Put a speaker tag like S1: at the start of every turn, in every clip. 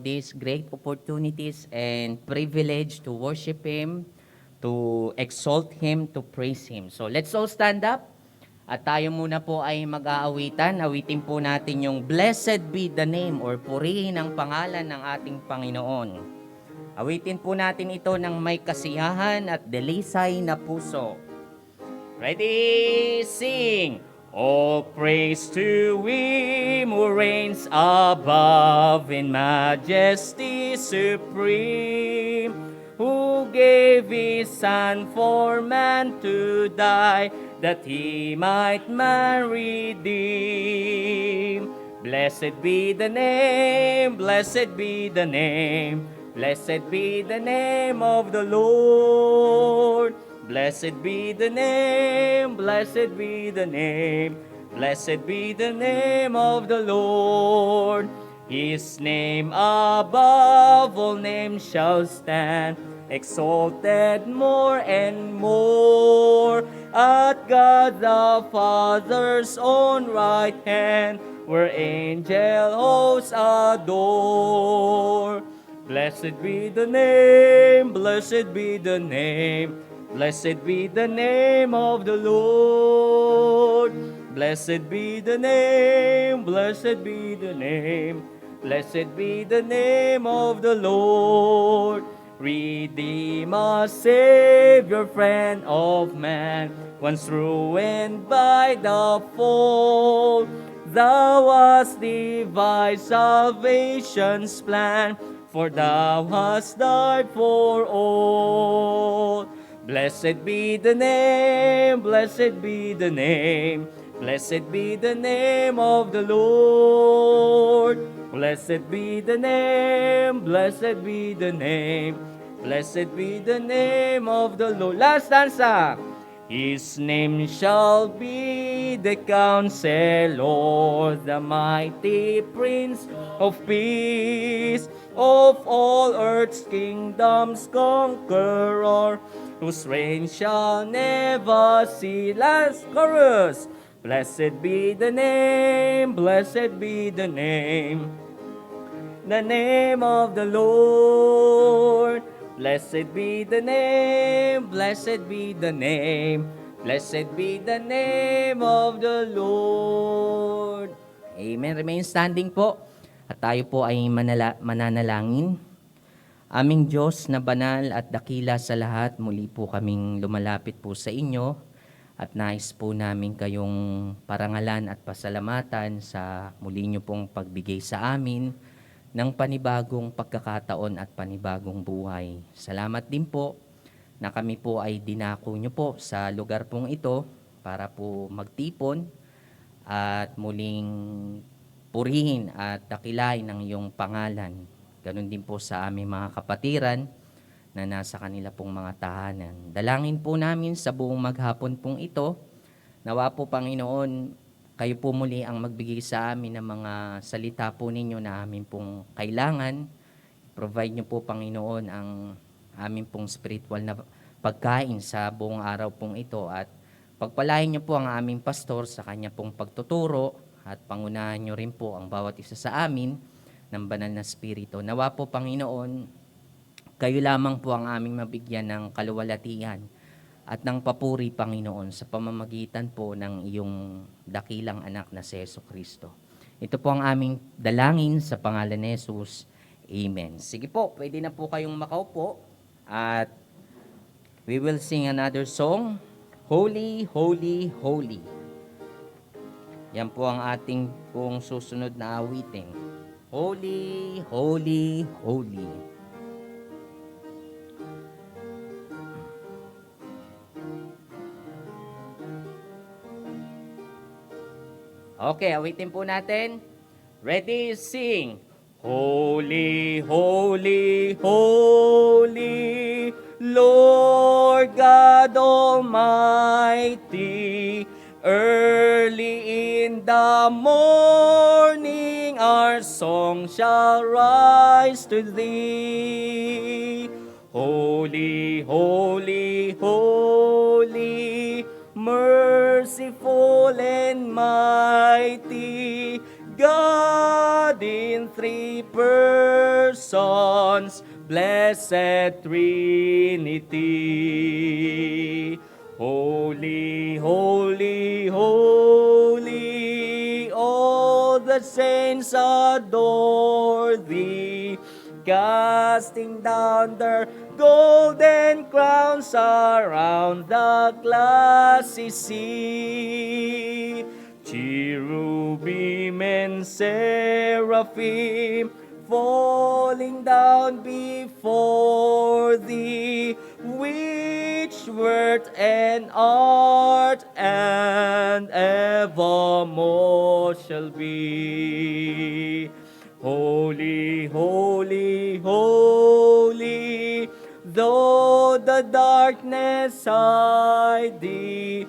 S1: these great opportunities and privilege to worship Him, to exalt Him, to praise Him. So let's all stand up at tayo muna po ay mag-aawitan. Awitin po natin yung Blessed be the name or purihin ang pangalan ng ating Panginoon. Awitin po natin ito ng may kasiyahan at delisay na puso. Ready, sing! All praise to Him who reigns above in majesty supreme, who gave His Son for man to die, that He might man redeem. Blessed be the name, blessed be the name, blessed be the name of the Lord. Blessed be the name, blessed be the name, blessed be the name of the Lord. His name above all names shall stand, exalted more and more, at God the Father's own right hand, where angel hosts adore. Blessed be the name, blessed be the name, blessed be the name of the Lord. Blessed be the name, blessed be the name, blessed be the name of the Lord. Redeemer, Savior, friend of man, once ruined by the fall, Thou hast devised salvation's plan, for Thou hast died for all. Blessed be the name, blessed be the name, blessed be the name of the Lord. Blessed be the name, blessed be the name, blessed be the name of the Lord. Last stanza. His name shall be the Counselor, the mighty Prince of Peace, of all earth's kingdoms conqueror, whose reign shall never cease. Last chorus. Blessed be the name, blessed be the name of the Lord. Blessed be the name, blessed be the name, blessed be the name of the Lord. Amen. Remain standing po. At tayo po ay mananalangin. Aming Diyos na banal at dakila sa lahat, muli po kaming lumalapit po sa inyo at nais po namin kayong parangalan at pasalamatan sa muli nyo pong pagbigay sa amin ng panibagong pagkakataon at panibagong buhay. Salamat din po na kami po ay dinako nyo po sa lugar pong ito para po magtipon at muling purihin at dakilain ang iyong pangalan. Ganon din po sa aming mga kapatiran na nasa kanila pong mga tahanan. Dalangin po namin sa buong maghapon pong ito, nawa po Panginoon, kayo po muli ang magbigay sa amin ng mga salita po ninyo na amin pong kailangan. Provide nyo po, Panginoon, ang amin pong spiritual na pagkain sa buong araw pong ito. At pagpalain nyo po ang aming pastor sa kanya pong pagtuturo at pangunahan nyo rin po ang bawat isa sa amin ng banal na spirito. Nawa po, Panginoon, kayo lamang po ang aming mabigyan ng kaluwalhatian at ng papuri, Panginoon, sa pamamagitan po ng iyong dakilang anak na si Jesucristo. Ito po ang aming dalangin sa pangalan ni Jesus. Amen. Sige po, pwede na po kayong makaupo at we will sing another song, Holy, Holy, Holy. Yan po ang ating pong susunod na awitin. Holy, Holy, Holy. Okay, awitin po natin. Ready, sing. Holy, holy, holy, Lord God Almighty. Early in the morning our song shall rise to Thee. Holy, holy, holy, merciful and mighty, God in three persons, blessed Trinity. Holy, holy, holy, all the saints adore thee, casting down their golden crowns around the glassy sea. Cherubim and seraphim falling down before thee, which word and art and evermore shall be. Holy, holy, holy, though the darkness hide thee,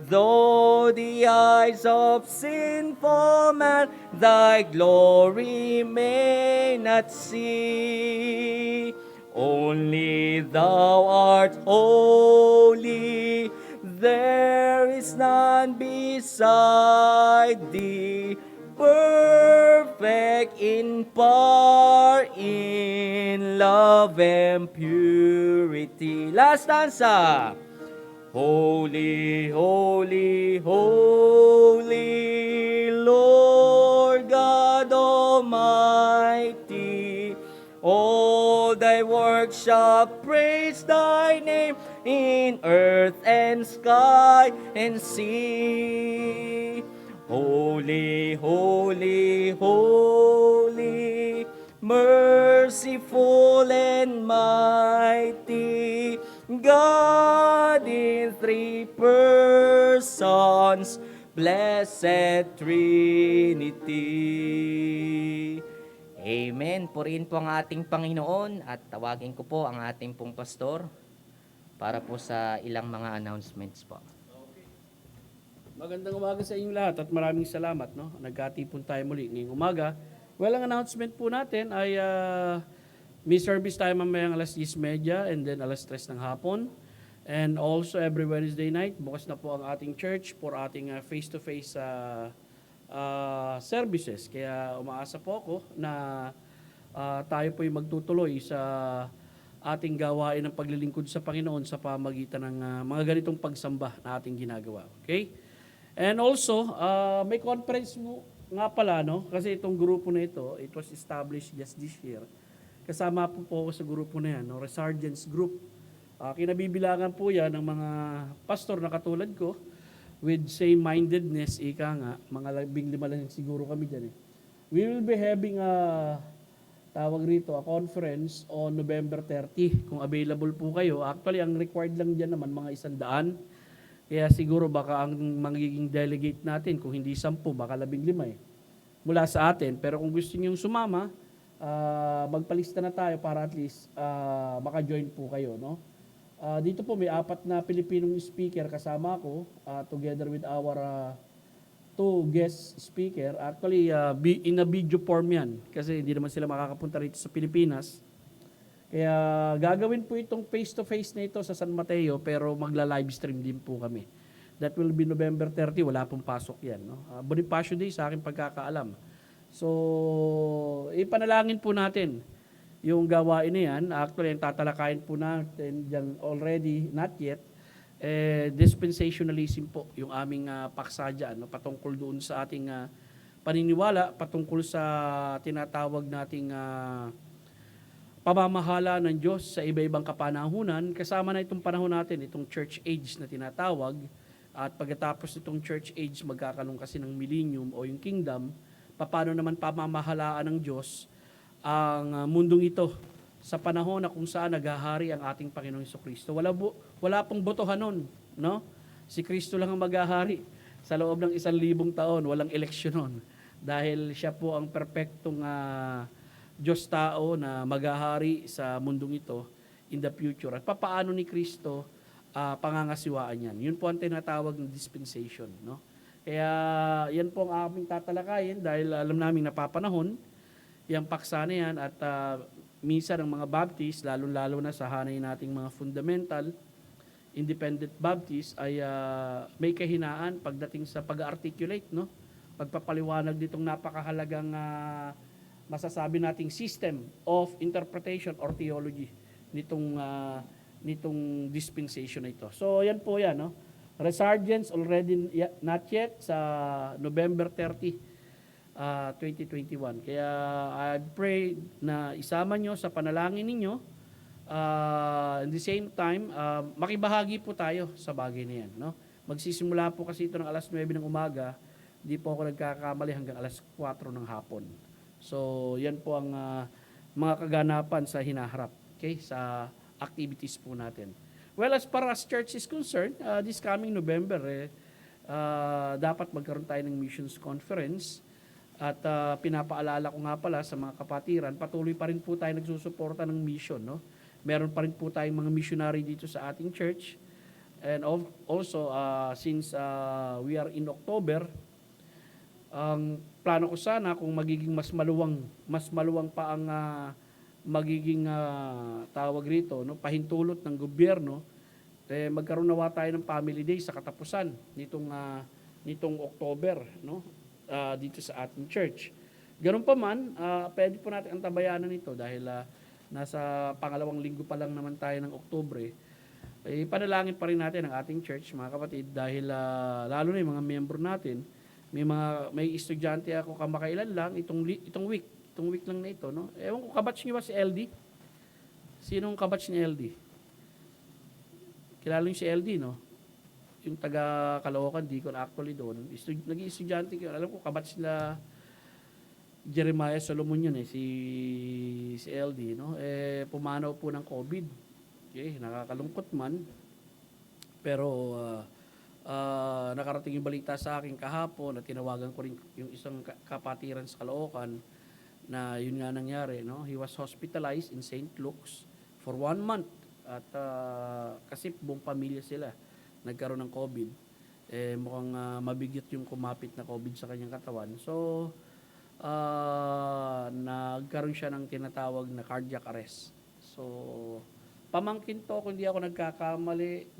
S1: though the eyes of sinful man thy glory may not see, only thou art holy, there is none beside thee, perfect in power, in love and purity. Last stanza. Holy, holy, holy, Lord God Almighty, all thy works shall praise thy name in earth and sky and sea. Holy, holy, holy, merciful and mighty, God in three persons, blessed Trinity. Amen. Purihin po ang ating Panginoon at tawagin ko po ang ating pong pastor para po sa ilang mga announcements po.
S2: Magandang umaga sa inyong lahat at maraming salamat. No? Nagkatipon tayo muli ngayong umaga. Well, ang announcement po natin ay may service tayo mamayang alas 10:30 and then alas 3 ng hapon. And also every Wednesday night, bukas na po ang ating church for ating face-to-face services. Kaya umaasa po ako na tayo po ay magtutuloy sa ating gawain ng paglilingkod sa Panginoon sa pamagitan ng mga ganitong pagsamba na ating ginagawa. Okay? And also, may conference mo nga pala, no? Kasi itong grupo na ito, it was established just this year. Kasama po ako sa grupo na yan, no? Resurgence Group. Kinabibilangan po yan ng mga pastor na katulad ko with same-mindedness, ika nga, mga 15 lang siguro kami dyan. We will be having a conference on November 30. Kung available po kayo, actually ang required lang dyan naman mga 100. Kaya siguro baka ang magiging delegate natin, kung hindi 10, baka 15 mula sa atin. Pero kung gusto nyo sumama, magpalista na tayo para at least maka-join po kayo. No? Dito po may 4 na Pilipinong speaker kasama ko, together with our 2 guest speaker. Actually, in a video form yan, kasi hindi naman sila makakapunta rito sa Pilipinas. Kaya gagawin po itong face-to-face na ito sa San Mateo, pero magla-live stream din po kami. That will be November 30, wala pong pasok yan. No? Bonifacio Day sa aking pagkakaalam. So, ipanalangin po natin yung gawain na yan. Actually, yung tatalakayin po natin dyan already, not yet, dispensationalism po, yung aming paksa dyan, no? Patungkol doon sa ating paniniwala, patungkol sa tinatawag nating pamamahala ng Diyos sa iba-ibang kapanahunan, kasama na itong panahon natin, itong church age na tinatawag, at pagkatapos itong church age, magkakaroon kasi ng millennium o yung kingdom, paano naman pamamahalaan ng Diyos ang mundong ito sa panahon na kung saan naghahari ang ating Panginoong Jesucristo. Wala pong botohan nun, no? Si Kristo lang ang maghahari sa loob ng 1,000 taon, walang eleksyon nun. Dahil siya po ang perpektong Diyos tao na maghahari sa mundong ito in the future. At papaano ni Kristo pangangasiwaan yan. Yun po ang tinatawag ng dispensation. No? Kaya yan po ang aming tatalakayin dahil alam namin napapanahon yung paksa na yan at minsan ang mga Baptist, lalo-lalo na sa hanay nating mga fundamental, independent Baptist ay may kahinaan pagdating sa pag-articulate, no? pagpapaliwanag nitong napakahalagang masasabi nating system of interpretation or theology nitong dispensation na ito. So yan po yan, no? Resurgence already not yet sa November 30, 2021. Kaya I pray na isama nyo sa panalangin ninyo. At the same time, makibahagi po tayo sa bagay na yan, no? Magsisimula po kasi ito ng alas 9 ng umaga, di po ako nagkakamali hanggang alas 4 ng hapon. So, yan po ang mga kaganapan sa hinaharap, okay, sa activities po natin. Well, as far as church is concerned, this coming November, dapat magkaroon tayo ng missions conference. At pinapaalala ko nga pala sa mga kapatiran, patuloy pa rin po tayo nagsusuporta ng mission, no? Meron pa rin po tayong mga missionary dito sa ating church. And also, since we are in October, ang plano ko sana kung magiging mas maluwang pa ang magiging tawag rito, no, pahintulot ng gobyerno, magkaroon nawa tayo ng family day sa katapusan nitong October, no, dito sa ating church. Ganun pa man, pwede po natin antabayanan ito dahil nasa pangalawang linggo pa lang naman tayo ng Oktubre. Panalangin pa rin natin ang ating church, mga kapatid, dahil lalo na yung mga miyembro natin. May estudyante ako kamakailan lang itong week lang na ito, no? Ewan ko, kabatch niyo ba si LD? Sinong kabatch ni LD? Kilala niyo si LD, no? Yung taga Caloocan, di ko na actually doon. Naging estudyante ko, alam ko kabatch nila Jeremiah Solomon yun, si LD, no? Pumanaw po ng COVID. Okay, nakakalungkot man. Pero nakarating yung balita sa akin kahapon na tinawagan ko rin yung isang kapatiran sa Caloocan na yun nga nangyari, no? He was hospitalized in St. Luke's for 1 month at kasi buong pamilya sila nagkaroon ng COVID. Mukhang mabigat yung kumapit na COVID sa kanyang katawan. So nagkaroon siya ng tinatawag na cardiac arrest. So pamangkin to, kung hindi ako nagkakamali,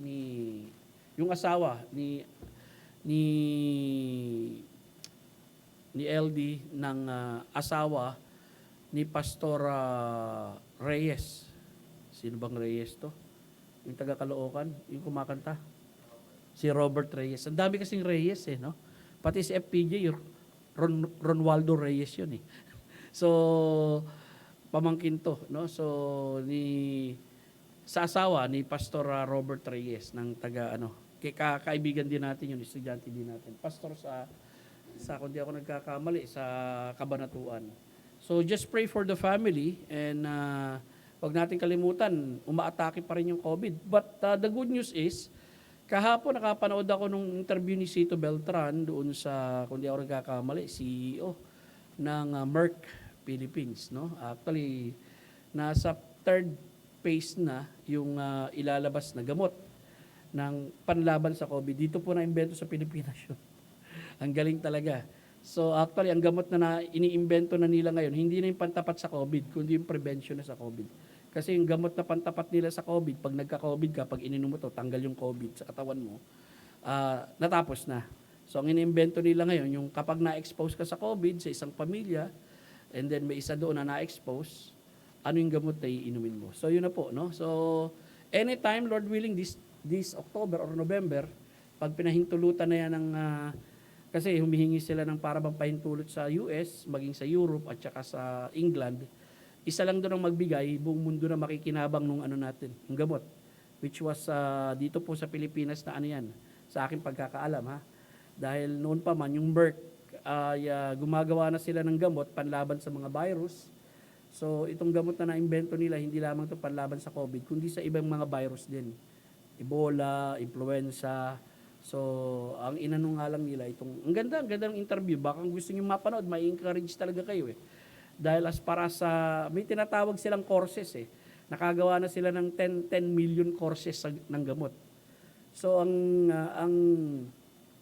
S2: yung asawa ni LD ng asawa ni Pastor Reyes. Sino bang Reyes to? Yung taga Caloocan, yung kumakanta. Si Robert Reyes. Ang dami kasing Reyes, no? Pati si FPJ, Ronaldo Reyes yun, eh. So, pamangkin to, no? So, sa asawa ni Pastor Robert Reyes ng taga kaibigan din natin yun, estudyante din natin. Pastor sa kung di ako nagkakamali, sa Kabanatuan. So just pray for the family and wag natin kalimutan, umaatake pa rin yung COVID. But the good news is, kahapon nakapanood ako nung interview ni Cito Beltran doon sa, kung di ako nagkakamali, CEO ng Merck Philippines, no? Actually, nasa 3rd phase na yung ilalabas na gamot ng panlaban sa COVID. Dito po na-imbento sa Pilipinas yun. Ang galing talaga. So actually, ang gamot na iniimbento na nila ngayon, hindi na yung pantapat sa COVID, kundi yung prevention na sa COVID. Kasi yung gamot na pantapat nila sa COVID, pag nagka-COVID ka, pag ininom mo to, tanggal yung COVID sa katawan mo, natapos na. So ang iniimbento nila ngayon, yung kapag na-expose ka sa COVID sa isang pamilya, and then may isa doon na na-expose, ano yung gamot na iinumin mo. So yun na po, no? So anytime, Lord willing, this October or November, pag pinahintulutan na yan ng, kasi humihingi sila ng para bang pahintulot sa US, maging sa Europe at saka sa England, isa lang doon ang magbigay, buong mundo na makikinabang nung natin, yung gamot, which was dito po sa Pilipinas na yan, sa aking pagkakaalam, ha? Dahil noon pa man, yung Merck, gumagawa na sila ng gamot panlaban sa mga virus. So itong gamot na na-imbento nila, hindi lamang ito panlaban sa COVID, kundi sa ibang mga virus din. Ebola, influenza. So, ang inano nga lang nila itong, ang ganda ng interview. Baka kung gusto niyo mapanood, may encourage talaga kayo, eh. Dahil as para sa, may tinatawag silang courses, eh. Nakagawa na sila ng 10 million courses ng gamot. So, ang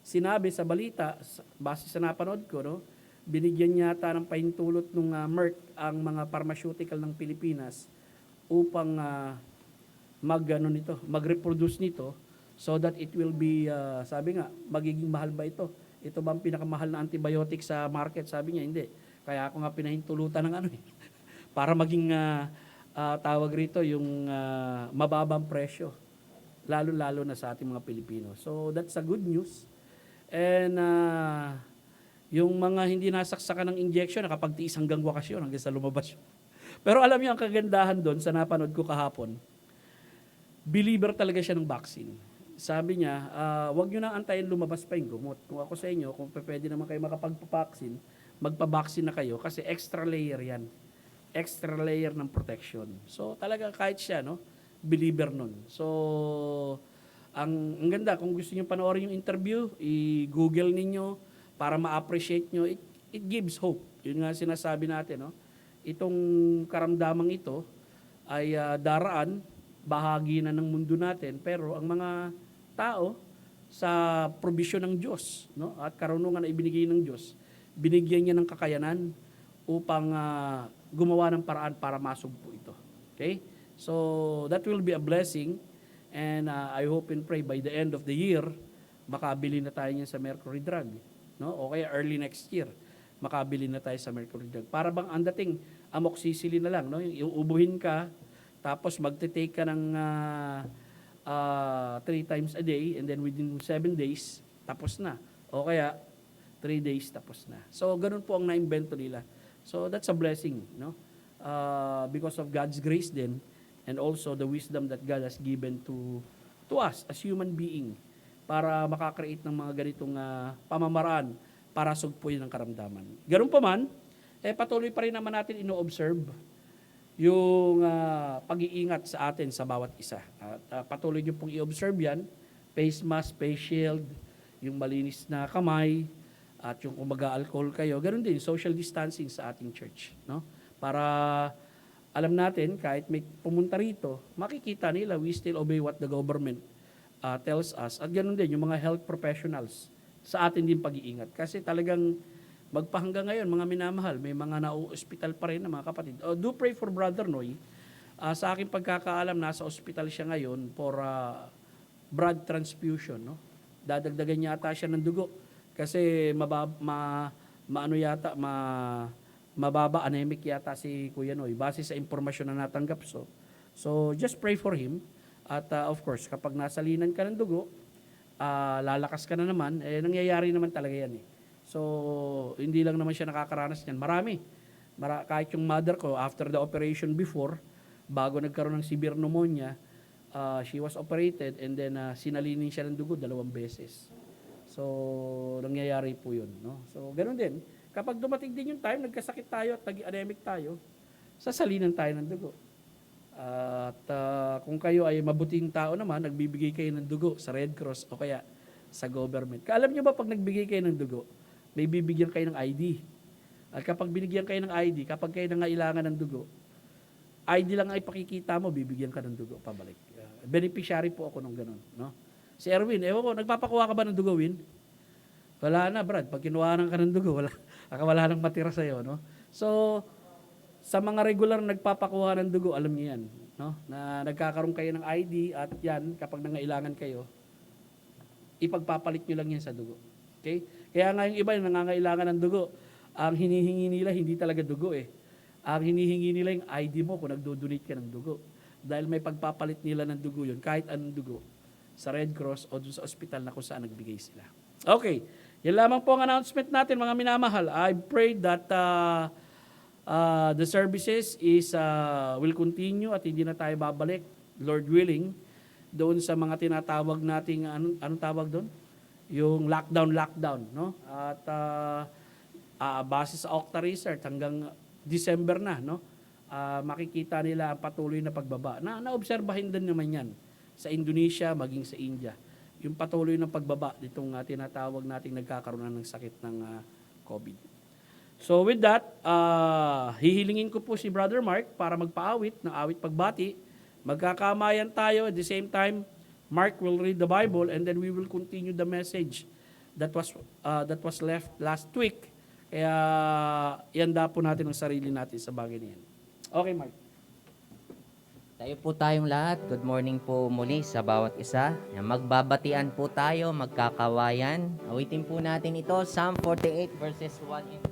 S2: sinabi sa balita, base sa napanood ko, no, binigyan yata ng pahintulot ng Merck ang mga pharmaceutical ng Pilipinas upang mag-reproduce nito so that it will be, sabi nga, magiging mahal ba ito? ito ba ang pinakamahal na antibiotic sa market? Sabi niya, hindi. Kaya ako nga pinahintulutan ng para maging tawag rito yung mababang presyo. Lalo-lalo na sa ating mga Pilipino. So that's a good news. And yung mga hindi nasaksakan ng injection, nakapagtiis hanggang wakasyon, hanggang sa lumabas. Pero alam niyo, ang kagandahan doon sa napanood ko kahapon, believer talaga siya ng vaccine. Sabi niya, wag nyo na antayin lumabas pa yung gumot. Kung ako sa inyo, kung pwede naman kayo makapagpapaksin, magpabaksin na kayo kasi extra layer yan. Extra layer ng protection. So talaga kahit siya, no, believer nun. So ang ganda, kung gusto niyo panoorin yung interview, i-google ninyo para ma-appreciate nyo. It gives hope. Yun nga sinasabi natin, no? Itong karamdamang ito ay daraan, bahagi na ng mundo natin, pero ang mga tao sa probisyon ng Diyos, no, at karunungan na ibinigay ng Diyos, binigyan niya ng kakayanan upang gumawa ng paraan para masugpo ito. Okay? So that will be a blessing, and I hope and pray by the end of the year makabili na tayo niyan sa Mercury Drug, no? O kaya early next year makabili na tayo sa Mercury Drug. Para bang ang dating amoxicillin na lang, no? Yung uubuhin ka, tapos magte-take ka ng 3 times a day, and then within 7 days, tapos na. O kaya 3 days, tapos na. So, ganun po ang na-invento nila. So, that's a blessing, no? Because of God's grace din, and also the wisdom that God has given to us as human being para makakreate ng mga ganitong pamamaraan para sugpuin ang karamdaman. Ganun pa man, patuloy pa rin naman natin ino-observe yung pag-iingat sa atin sa bawat isa. At patuloy nyo pong i-observe yan, face mask, face shield, yung malinis na kamay, at yung kung mag-alcohol kayo, ganun din, social distancing sa ating church. No? Para alam natin, kahit may pumunta rito, makikita nila, we still obey what the government tells us. At ganun din, yung mga health professionals, sa atin din pag-iingat. Kasi talagang magpahanggang ngayon, mga minamahal, may mga na-hospital pa rin na mga kapatid. Do pray for Brother Noy. Sa aking pagkakaalam, nasa hospital siya ngayon for blood transfusion. No? Dadagdagan niya ata siya ng dugo. Kasi mababa, anemic yata si Kuya Noy, base sa impormasyon na natanggap. So just pray for him. At of course, kapag nasalinan ka ng dugo, lalakas ka na naman, nangyayari naman talaga yan eh. So, hindi lang naman siya nakakaranas niyan. Marami. Kahit yung mother ko, after the operation before, bago nagkaroon ng severe pneumonia, she was operated and then sinalinin siya ng dugo 2 beses. So, nangyayari po yun. No? So, ganun din. Kapag dumating din yung time, nagkasakit tayo at nag-anemic tayo, sasalinan tayo ng dugo. At kung kayo ay mabuting tao naman, nagbibigay kayo ng dugo sa Red Cross o kaya sa government. Alam nyo ba pag nagbigay kayo ng dugo, may bibigyan kayo ng ID. At kapag binigyan kayo ng ID, kapag kayo nangailangan ng dugo, ID lang ay pakikita mo, bibigyan ka ng dugo pabalik. Beneficiary po ako nung ganun. No? Si Erwin, ewan ko, nagpapakuha ka ba ng dugo, Win? Wala na, Brad. Pag kinuhanan ka ng dugo, wala nang matira sa'yo. No? So, sa mga regular nagpapakuha ng dugo, alam niyo yan. No? Na nagkakaroon kayo ng ID at yan, kapag nangailangan kayo, ipagpapalit nyo lang yan sa dugo. Okay? Kaya nga yung iba yung nangangailangan ng dugo, ang hinihingi nila hindi talaga dugo eh. Ang hinihingi nila yung ID mo kung nagdo-donate ka ng dugo. Dahil may pagpapalit nila ng dugo yun, kahit anong dugo, sa Red Cross o dun sa ospital na kung saan nagbigay sila. Okay. Yan lamang po ang announcement natin, mga minamahal. I pray that the services will continue at hindi na tayo babalik, Lord willing, doon sa mga tinatawag nating, anong tawag doon? Yung lockdown, no? At base sa Okta Research, hanggang December na, no? Makikita nila ang patuloy na pagbaba. Naobserbahin din naman yan sa Indonesia, maging sa India. Yung patuloy na pagbaba nitong tinatawag nating nagkakaroon ng sakit ng COVID. So with that, hihilingin ko po si Brother Mark para magpaawit ng awit pagbati. Magkakamayan tayo at the same time, Mark will read the Bible and then we will continue the message that was left last week. Kaya ihanda po natin ang sarili natin sa bagay niyan. Okay, Mark.
S1: Tayo po tayong lahat. Good morning po muli sa bawat isa. Magbabatian po tayo, magkakawayan. Awitin po natin ito, Psalm 48 verses 1 and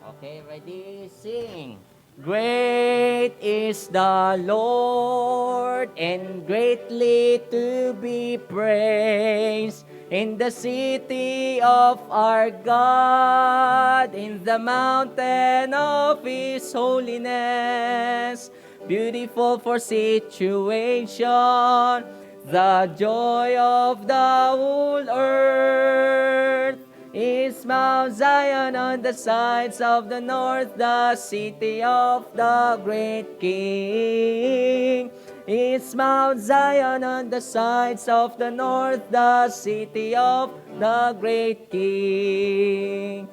S1: 2. Okay, ready? Sing. Great is the Lord and greatly to be praised in the city of our God, in the mountain of His holiness, beautiful for situation, the joy of the whole earth is Mount Zion on the sides of the north, the city of the great King. It's Mount Zion on the sides of the north, the city of the great King.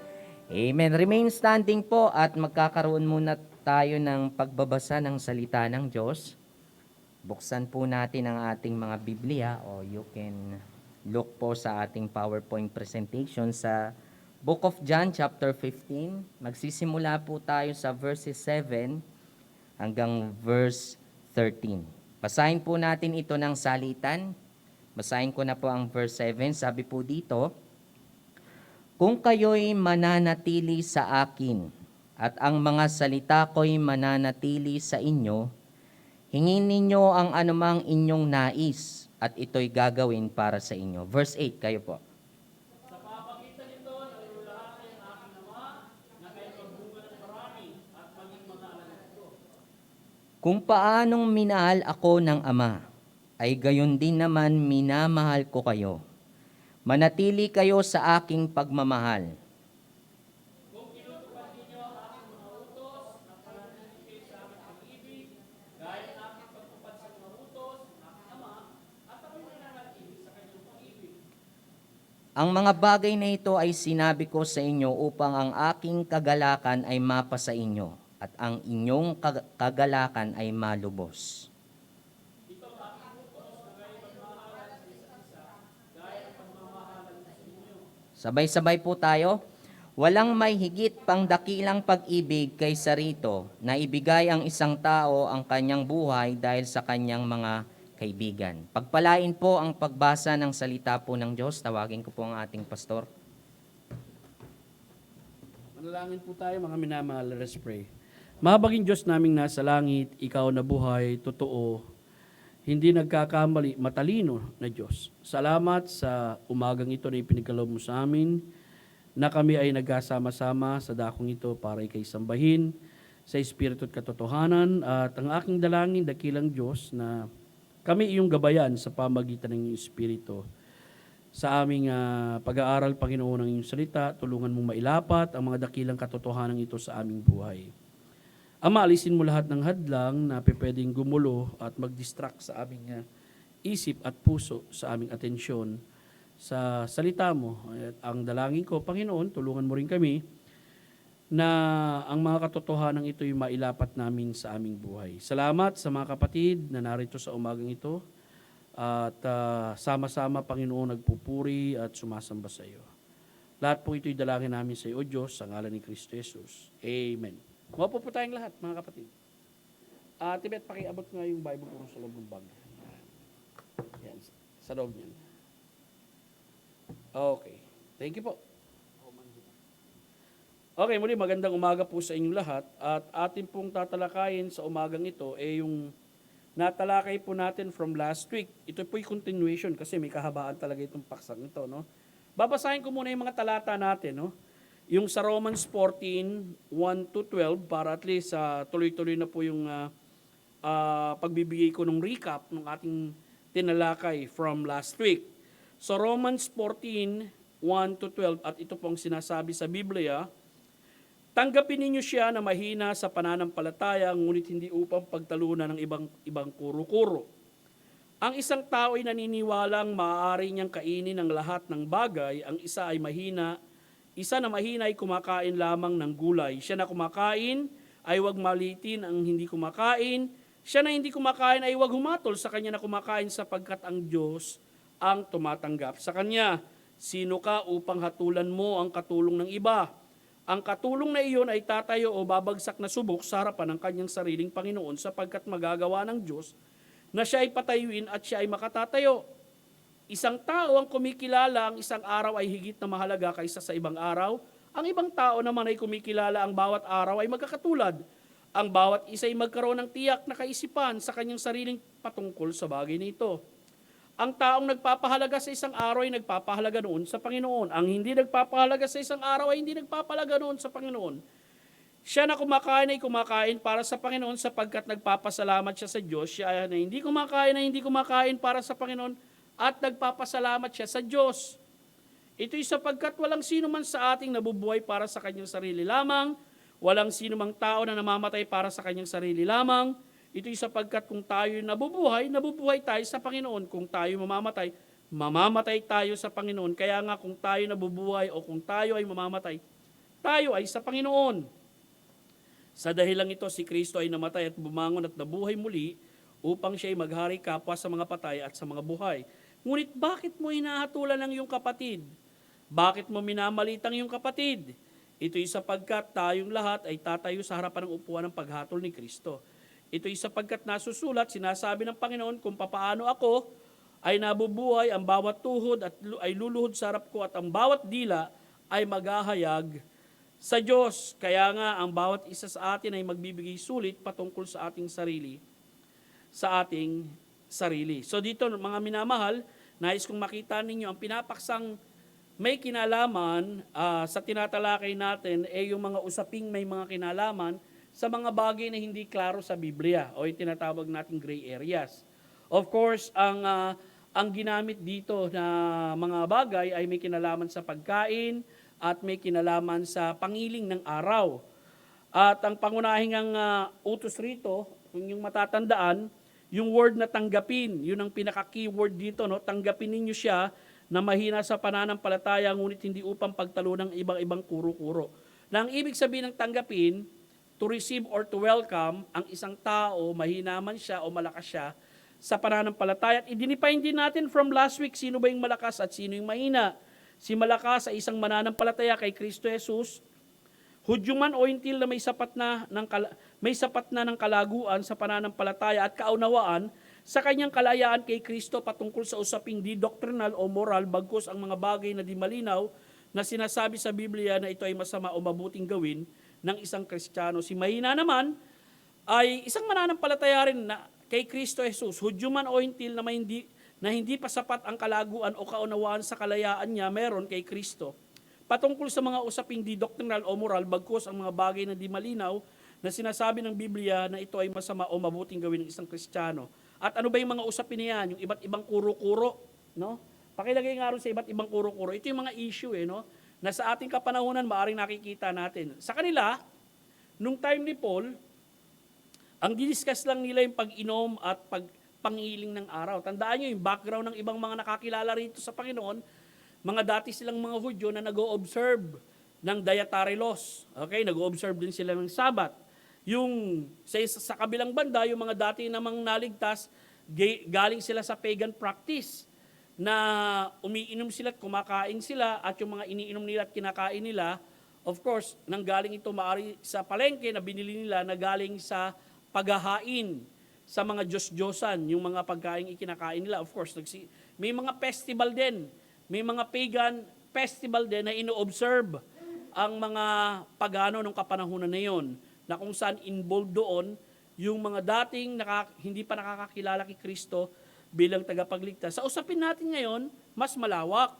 S1: Amen. Remain standing po at magkakaroon muna tayo ng pagbabasa ng salita ng Diyos. Buksan po natin ang ating mga Biblia o you can look po sa ating PowerPoint presentation sa Book of John chapter 15. Magsisimula po tayo sa verses 7 hanggang verse 13. Basahin po natin ito ng salitan. Basahin ko na po ang verse 7. Sabi po dito, kung kayo'y mananatili sa akin at ang mga salita ko'y mananatili sa inyo, hingin ninyo ang anumang inyong nais at ito'y gagawin para sa inyo. Verse 8, kayo po.
S2: Sa pamagitan nito, nalulahati ang aking Ama na kayo magbunga ng marami at maging mga anak ko.
S1: Kung paanong minahal ako ng Ama, ay gayon din naman minamahal ko kayo. Manatili kayo sa aking pagmamahal.
S2: Kung tinutupad ninyo ang aking mga utos at manatili kayo sa aking pag-ibig, gaya ng aking pagtupad sa mga utos ng aking Ama, at ako'y mananatili sa kanyang pag-ibig.
S1: Ang mga bagay na ito ay sinabi ko sa inyo upang ang aking kagalakan ay mapa sa inyo at ang inyong kagalakan ay malubos. Sabay-sabay po tayo. Walang may higit pang dakilang pag-ibig kaysa rito na ibigay ang isang tao ang kanyang buhay dahil sa kanyang mga kaibigan. Pagpalain po ang pagbasa ng salita po ng Diyos. Tawagin ko po ang ating pastor.
S2: Manalangin po tayo mga minamahal, let's pray. Mahabaging Diyos naming nasa langit, ikaw na buhay, totoo, hindi nagkakamali, matalino na Diyos. Salamat sa umagang ito na ipinagkaloob mo sa amin, na kami ay nagkasama-sama sa dakong ito para ikay sambahin sa Espiritu at katotohanan. At ang aking dalangin, dakilang Diyos, na kami iyong gabayan sa pamagitan ng iyong Espiritu. Sa aming pag-aaral, Panginoon, ng iyong salita, tulungan mong mailapat ang mga dakilang katotohanan ito sa aming buhay. Ama, alisin mo lahat ng hadlang na pwedeng gumulo at mag-distract sa aming isip at puso, sa aming atensyon sa salita mo. At ang dalangin ko, Panginoon, tulungan mo rin kami na ang mga katotohanan ito ay mailapat namin sa aming buhay. Salamat sa mga kapatid na narito sa umagang ito at sama-sama, Panginoon, nagpupuri at sumasamba sa iyo. Lahat po ito'y dalangin namin sa iyo, O Diyos, sa ngalan ni Kristo Jesus. Amen. Mapo po tayong lahat, mga kapatid. Tibet, pakiabot nga yung Bible ko sa loob ng bag. Yan, sa loob niyan. Okay. Thank you po. Okay, muli magandang umaga po sa inyong lahat. At atin pong tatalakayin sa umagang ito yung natalakay po natin from last week. Ito po yung continuation kasi may kahabaan talaga itong paksang ito. No? Babasahin ko muna yung mga talata natin. No? Yung sa Romans 14, 1-12, para at least tuloy-tuloy na po yung pagbibigay ko ng recap ng ating tinalakay from last week. So Romans 14, 1-12, at ito pong sinasabi sa Biblia, tanggapin ninyo siya na mahina sa pananampalataya, ngunit hindi upang pagtalunan ng ibang kuro-kuro. Ang isang tao ay naniniwalang maaari niyang kainin ang lahat ng bagay, ang isa ay mahina. Isa na mahina ay kumakain lamang ng gulay. Siya na kumakain ay huwag malitin ang hindi kumakain. Siya na hindi kumakain ay huwag humatol sa kanya na kumakain sapagkat ang Diyos ang tumatanggap sa kanya. Sino ka upang hatulan mo ang katulong ng iba? Ang katulong na iyon ay tatayo o babagsak na subok sa harapan ng kanyang sariling Panginoon sapagkat magagawa ng Diyos na siya ay patayuin at siya ay makatatayo. Isang tao ang kumikilala ang isang araw ay higit na mahalaga kaysa sa ibang araw. Ang ibang tao naman ay kumikilala ang bawat araw ay magkakatulad. Ang bawat isa ay magkaroon ng tiyak na kaisipan sa kanyang sariling patungkol sa bagay na ito. Ang taong nagpapahalaga sa isang araw ay nagpapahalaga noon sa Panginoon. Ang hindi nagpapahalaga sa isang araw ay hindi nagpapahalaga noon sa Panginoon. Siya na kumakain ay kumakain para sa Panginoon sapagkat nagpapasalamat siya sa Diyos. Siya na hindi kumakain ay hindi kumakain para sa Panginoon at nagpapasalamat siya sa Diyos. Ito'y sapagkat walang sino man sa ating nabubuhay para sa kanyang sarili lamang, walang sino mang tao na namamatay para sa kanyang sarili lamang. Ito'y sapagkat kung tayo nabubuhay, nabubuhay tayo sa Panginoon. Kung tayo mamamatay, mamamatay tayo sa Panginoon. Kaya nga kung tayo nabubuhay o kung tayo ay mamamatay, tayo ay sa Panginoon. Sa dahilang ito, si Kristo ay namatay at bumangon at nabuhay muli upang siya ay maghari kapwa sa mga patay at sa mga buhay. Ngunit bakit mo hinahatulan ang iyong kapatid? Bakit mo minamalitang iyong kapatid? Ito'y sapagkat tayong lahat ay tatayo sa harapan ng upuan ng paghatol ni Kristo. Ito'y sapagkat nasusulat, sinasabi ng Panginoon kung papaano ako ay nabubuhay, ang bawat tuhod at ay luluhod sa harap ko at ang bawat dila ay maghahayag sa Diyos. Kaya nga ang bawat isa sa atin ay magbibigay sulit patungkol sa ating sarili. So dito mga minamahal, nais kong makita ninyo ang pinapaksang may kinalaman sa tinatalakay natin yung mga usaping may mga kinalaman sa mga bagay na hindi klaro sa Biblia o yung tinatawag nating gray areas. Of course, ang ginamit dito na mga bagay ay may kinalaman sa pagkain at may kinalaman sa pangiling ng araw. At ang pangunahing utos rito, kung yung matatandaan, yung word na tanggapin, yun ang pinaka-keyword dito, no? Tanggapin ninyo siya na mahina sa pananampalataya ngunit hindi upang pagtalo ng ibang kuro-kuro. Na ang ibig sabihin ng tanggapin, to receive or to welcome, ang isang tao, mahina man siya o malakas siya, sa pananampalataya. At i-define din natin from last week, sino ba yung malakas at sino yung mahina. Si malakas ay isang mananampalataya kay Kristo Jesus, Hudyo man o Hintil na may sapat na ng kalaguan sa pananampalataya at kaunawaan sa kanyang kalayaan kay Kristo patungkol sa usaping di doctrinal o moral, bagkus ang mga bagay na di malinaw na sinasabi sa Biblia na ito ay masama o mabuting gawin ng isang Kristiyano. Si mahina naman ay isang mananampalataya rin na kay Kristo Jesus, Hudyo man o Hintil na hindi pa sapat ang kalaguan o kaunawaan sa kalayaan niya meron kay Kristo. Patungkol sa mga usaping di doctrinal o moral, bagkus ang mga bagay na di malinaw na sinasabi ng Biblia na ito ay masama o mabuting gawin ng isang Kristiyano. At ano ba yung mga usapin niyan? Yung iba't ibang kuro-kuro, no? Pakilagay nga rin sa iba't ibang kuro-kuro. Ito yung mga issue, no? Na sa ating kapanahunan, maaaring nakikita natin. Sa kanila, nung time ni Paul, ang didiscuss lang nila yung pag-inom at pangiling ng araw. Tandaan nyo yung background ng ibang mga nakakilala rito sa Panginoon, mga dati silang mga Hudyo na nag-o-observe ng dietary laws. Okay, nag-o-observe din sila ng Sabat. Yung sa kabilang banda, yung mga dati namang naligtas, galing sila sa pagan practice na umiinom sila at kumakain sila at yung mga iniinom nila at kinakain nila, of course, nanggaling ito maari sa palengke na binili nila na galing sa paghahain sa mga Diyos-Diyosan, yung mga pagkain ikinakain nila. Of course, may mga festival din. May mga pagan festival din na ino-observe ang mga pagano ng kapanahunan na yon, na kung saan involved doon yung mga dating hindi pa nakakakilala kay Kristo bilang tagapagligtas. Sa usapin natin ngayon, mas malawak.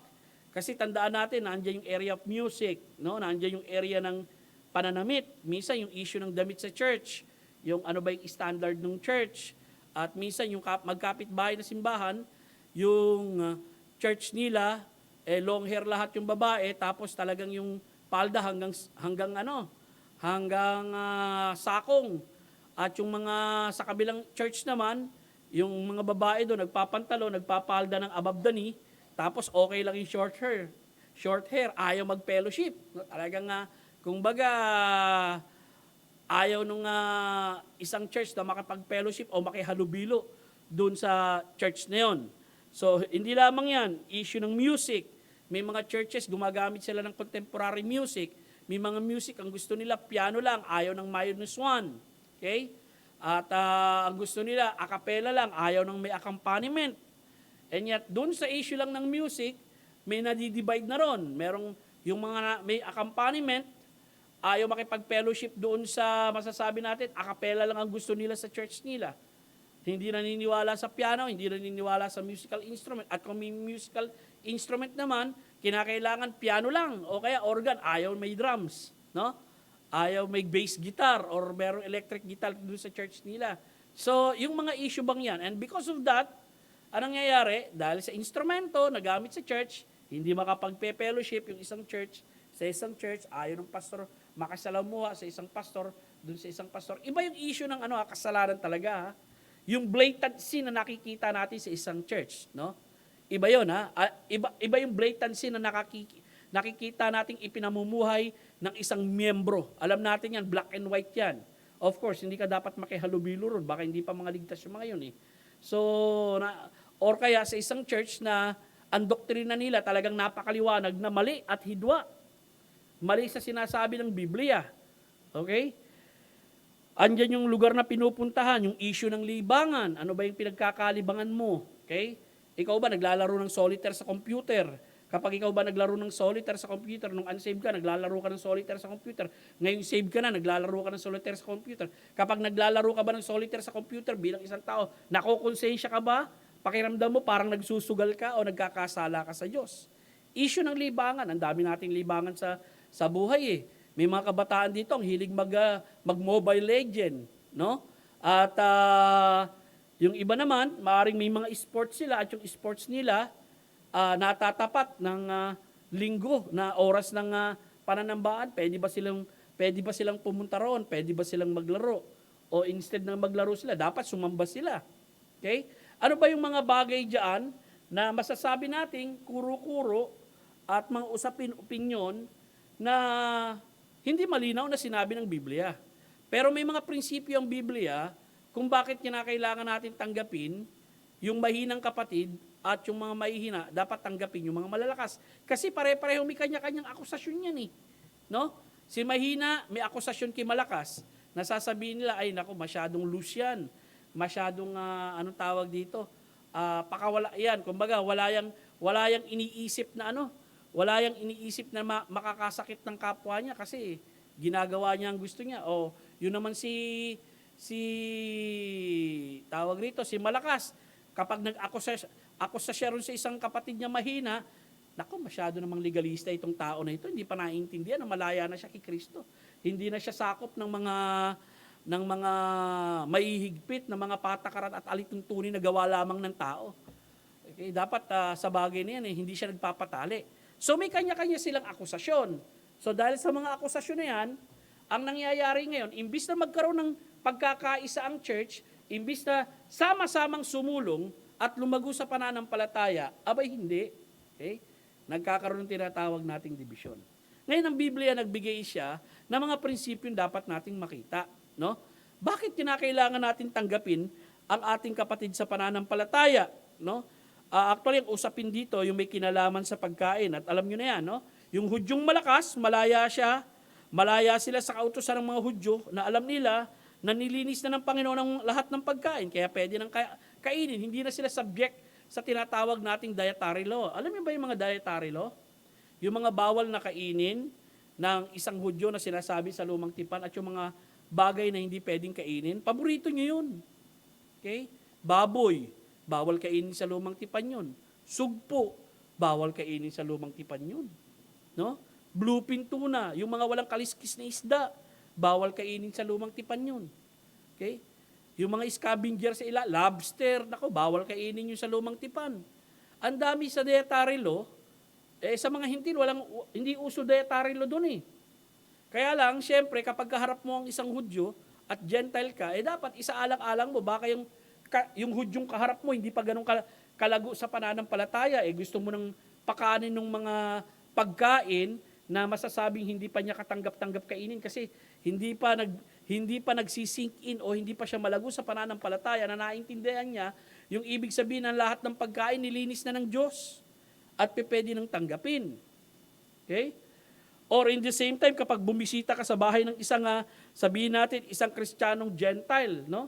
S2: Kasi tandaan natin, nandiyan yung area of music, no? Nandiyan yung area ng pananamit. Minsan yung issue ng damit sa church, yung ano ba yung standard ng church. At minsan yung magkapitbahay na simbahan, yung church nila, long hair lahat yung babae, tapos talagang yung palda hanggang sakong. At yung mga sa kabilang church naman, yung mga babae doon nagpapantalo, nagpapalda ng above the knee, tapos okay lang yung short hair, ayaw mag-fellowship. Talagang kumbaga ayaw nung isang church na makapag-fellowship o makihalubilo doon sa church na yon. So, hindi lamang yan, issue ng music. May mga churches, gumagamit sila ng contemporary music may mga music, ang gusto nila piano lang, ayaw ng minus one. Okay? At ang gusto nila, a cappella lang, ayaw ng may accompaniment. And yet, dun sa issue lang ng music, may nadidivide na ron. Merong yung mga may accompaniment, ayaw makipag-fellowship doon sa masasabi natin, a cappella lang ang gusto nila sa church nila. Hindi naniniwala sa piano, hindi naniniwala sa musical instrument. At kung may musical instrument naman, kinakailangan piano lang o kaya organ, ayaw may drums, no? Ayaw may bass guitar or merong electric guitar doon sa church nila. So, yung mga issue bang yan? And because of that, anong nangyayari? Dahil sa instrumento na gamit sa church, hindi makapag-fellowship yung isang church sa isang church, ayaw ng pastor makasalamuha sa isang pastor, doon sa isang pastor. Iba yung issue ng kasalanan talaga, ha? Yung blatant sin na nakikita natin sa isang church, no? Iba 'yon, ha? Iba yung blatant sin na nakikita nating ipinamumuhay ng isang miyembro. Alam natin 'yan, black and white 'yan. Of course, hindi ka dapat makihalubilo ron, baka hindi pa mga ligtas yung mga 'yon eh. So, or kaya sa isang church na ang doktrina nila talagang napakaliwanag na mali at hidwa. Mali sa sinasabi ng Biblia. Okay? Andyan yung lugar na pinupuntahan, yung issue ng libangan. Ano ba yung pinagkakalibangan mo? Okay? Ikaw ba naglalaro ng solitaire sa computer? Kapag ikaw ba naglaro ng solitaire sa computer, nung unsaved ka, naglalaro ka ng solitaire sa computer. Ngayon saved ka na, naglalaro ka ng solitaire sa computer. Kapag naglalaro ka ba ng solitaire sa computer bilang isang tao, nakokonsensya ka ba? Pakiramdam mo parang nagsusugal ka o nagkakasala ka sa Diyos. Issue ng libangan. Ang dami nating libangan sa buhay eh. May mga kabataan dito ang hilig mag-Mobile Legend, no? At yung iba naman, maaaring may mga sports sila at yung sports nila natatapat ng linggo na oras ng pananambaan. Pwede ba silang pumunta roon? Pwede ba silang maglaro? O instead na maglaro sila, dapat sumamba sila. Okay? Ano ba yung mga bagay diyan na masasabi nating kuro-kuro at mga usapin opinyon na hindi malinaw na sinabi ng Biblia. Pero may mga prinsipyo ang Biblia kung bakit kinakailangan natin tanggapin yung mahinang kapatid at yung mga mahihina, dapat tanggapin yung mga malalakas. Kasi pare-pareho may kanya-kanyang akusasyon yan eh. No? Si mahina, may akusasyon kay malakas. Nasasabihin nila, ay naku, masyadong loose yan. Masyadong, anong tawag dito? Pakawala yan. Kumbaga, wala yang iniisip na wala yang iniisip na makakasakit ng kapwa niya kasi ginagawa niya ang gusto niya. O, yun naman si tawag rito, si malakas. Kapag nag-akusa siya ron sa isang kapatid niya mahina, naku, masyado namang legalista itong tao na ito. Hindi pa naiintindihan na malaya na siya kay Kristo. Hindi na siya sakop ng mga maihigpit na mga patakaran at alituntunin na gawa lamang ng tao. Okay, dapat sa bagay na yan, hindi siya nagpapatali. So may kanya-kanya silang akusasyon. So dahil sa mga akusasyon na yan, ang nangyayari ngayon, imbis na magkaroon ng pagkakaisa ang church, imbis na sama-samang sumulong at lumago sa pananampalataya, abay hindi. Okay? Nagkakaroon ng tinatawag nating division. Ngayon ang Biblia nagbigay siya ng mga prinsipyo dapat nating makita. No? Bakit kinakailangan natin tanggapin ang ating kapatid sa pananampalataya? No? Actually, ang usapin dito, yung may kinalaman sa pagkain. At alam nyo na yan, no? Yung Hudyong malakas, malaya sila sa kautusan ng mga Hudyo na alam nila na nilinis na ng Panginoon ang lahat ng pagkain. Kaya pwede nang kainin. Hindi na sila subject sa tinatawag nating dietary law. Alam niyo ba yung mga dietary law? Yung mga bawal na kainin ng isang Hudyo na sinasabi sa Lumang Tipan at yung mga bagay na hindi pwedeng kainin, paborito nyo yun. Okay? Baboy, bawal kainin sa Lumang Tipan yun. Sugpo, bawal kainin sa Lumang Tipan yun. No? Bluefin tuna, yung mga walang kaliskis na isda, bawal kainin sa Lumang Tipan yun. Okay? Yung mga scavenger sa lobster, nako, bawal kainin yun sa Lumang Tipan. Ang dami sa dietary law, sa mga hindi uso dietary law doon eh. Kaya lang, syempre, kapag kaharap mo ang isang Hudyo at Gentile ka, dapat isaalang-alang mo, baka yung Hudyong kaharap mo, hindi pa ganun kalago sa pananampalataya, gusto mo nang pakanin ng mga pagkain na masasabing hindi pa niya katanggap-tanggap kainin kasi hindi pa nagsisink in o hindi pa siya malago sa pananampalataya na naintindihan niya yung ibig sabihin ng lahat ng pagkain nilinis na ng Diyos at pwede nang tanggapin. Okay? Or in the same time, kapag bumisita ka sa bahay ng isang, sabihin natin, isang Kristiyanong Gentile, no?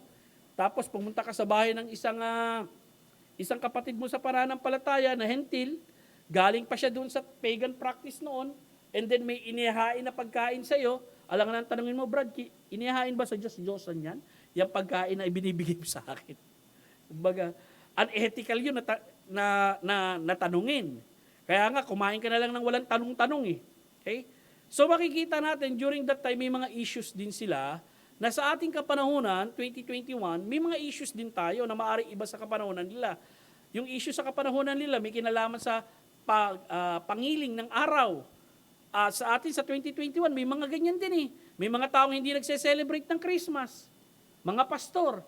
S2: Tapos pumunta ka sa bahay ng isang kapatid mo sa pananampalataya na hentil, galing pa siya doon sa pagan practice noon, and then may inihahain na pagkain sa'yo, alam nga nang tanungin mo, Brad, inihahain ba sa Diyos-Diyosan yan? Yung pagkain na ibinibigay mo sa akin. Kumbaga, unethical yun na tanungin. Kaya nga, kumain ka na lang ng walang tanong-tanong eh. Okay? So makikita natin, during that time, may mga issues din sila na sa ating kapanahunan, 2021, may mga issues din tayo na maaaring iba sa kapanahunan nila. Yung issue sa kapanahunan nila, may kinalaman sa pangiling ng araw. Sa atin sa 2021, may mga ganyan din eh. May mga taong hindi nagse-celebrate ng Christmas. Mga pastor.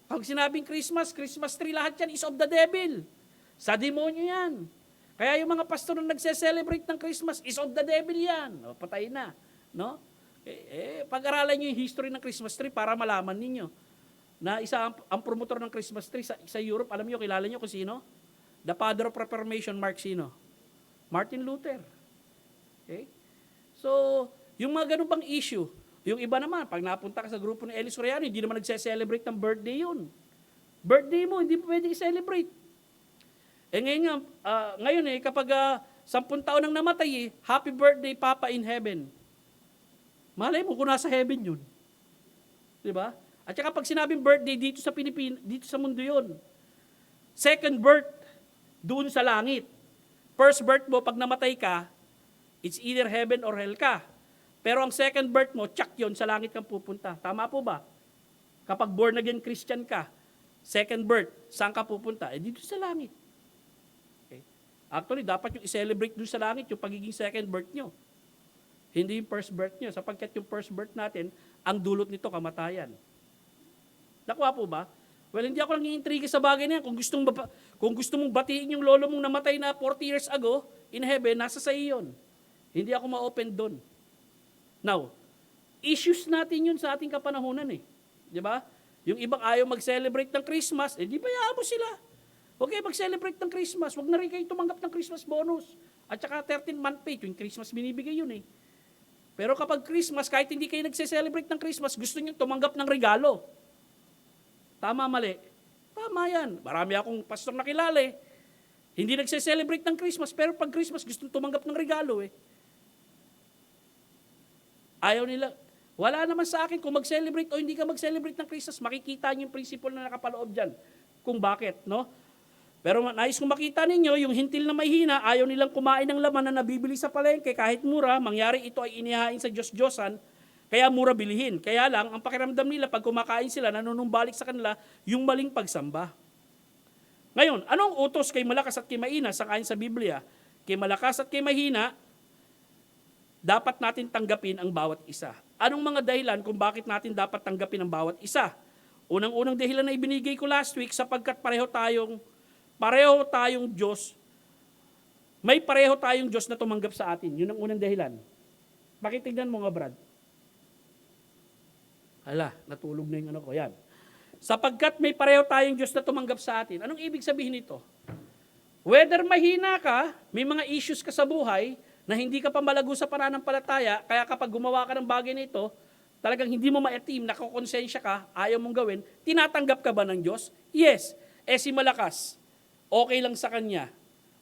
S2: Pag sinabing Christmas, Christmas tree, lahat yan is of the devil. Sa demonyo yan. Kaya yung mga pastor na nagse-celebrate ng Christmas, is of the devil yan. O, patay na. No? Pag-aralan nyo yung history ng Christmas tree para malaman ninyo na isa ang promotor ng Christmas tree sa Europe, alam nyo, kilala nyo kung sino? The Father of Reformation, sino? Martin Luther. Okay? So, yung mga ganun bang issue, yung iba naman, pag napunta ka sa grupo ni Eli Soriano, hindi naman nagse-celebrate ng birthday yun. Birthday mo, hindi mo pwede i-celebrate. Ngayon kapag 10 taon nang namatay happy birthday Papa in heaven. Malay mo kung nasa heaven yun. Di ba? At saka pag sinabing birthday dito sa Pilipinas, dito sa mundo yun. Second birth, doon sa langit. First birth mo, pag namatay ka, it's either heaven or hell ka. Pero ang second birth mo, tsak yun, sa langit kang pupunta. Tama po ba? Kapag born again Christian ka, second birth, saan ka pupunta? Dito sa langit. Actually, dapat yung i-celebrate doon sa langit yung pagiging second birth nyo. Hindi yung first birth nyo, sapagkat yung first birth natin, ang dulot nito, kamatayan. Nakuha po ba? Well, hindi ako lang i-intrigue sa bagay na yan. Kung gusto mong batiin yung lolo mong namatay na 40 years ago, in heaven, nasa sa iyon. Hindi ako ma-open doon. Now, issues natin yun sa ating kapanahunan eh. Di ba? Yung ibang ayaw mag-celebrate ng Christmas, di bayaan mo sila. Okay, mag-celebrate ng Christmas. Huwag na rin kayo tumanggap ng Christmas bonus. At saka 13-month pay, yung Christmas binibigay yun eh. Pero kapag Christmas, kahit hindi kayo nagse-celebrate ng Christmas, gusto nyo tumanggap ng regalo. Tama, mali? Tama yan. Marami akong pastor na kilala eh. Hindi nagse-celebrate ng Christmas, pero pag Christmas, gusto tumanggap ng regalo eh. Ayaw nila. Wala naman sa akin kung mag-celebrate o hindi ka mag-celebrate ng Christmas, makikita nyo yung principle na nakapaloob dyan. Kung bakit, no? Pero nais kong makita ninyo, yung hintil na may hina, ayaw nilang kumain ng laman na nabibili sa palengke kahit mura, mangyari ito ay inihain sa Diyos-Diyosan, kaya mura bilihin. Kaya lang, ang pakiramdam nila, pag kumakain sila, nanunumbalik sa kanila yung maling pagsamba. Ngayon, anong utos kay malakas at kay mahina sa kain sa Biblia? Kay malakas at kay mahina, dapat natin tanggapin ang bawat isa. Anong mga dahilan kung bakit natin dapat tanggapin ang bawat isa? Unang-unang dahilan na ibinigay ko last week, sapagkat pareho tayong Diyos, may pareho tayong Diyos na tumanggap sa atin. Yun ang unang dahilan. Pakitignan mo nga, Brad. Hala, natulog na yung ano ko. Yan. Sapagkat may pareho tayong Diyos na tumanggap sa atin. Anong ibig sabihin nito? Whether mahina ka, may mga issues ka sa buhay, na hindi ka pa malago sa pananampalataya, kaya kapag gumawa ka ng bagay na ito, talagang hindi mo ma-atim, nakakonsensya ka, ayaw mong gawin, tinatanggap ka ba ng Diyos? Yes. Si malakas, okay lang sa kanya.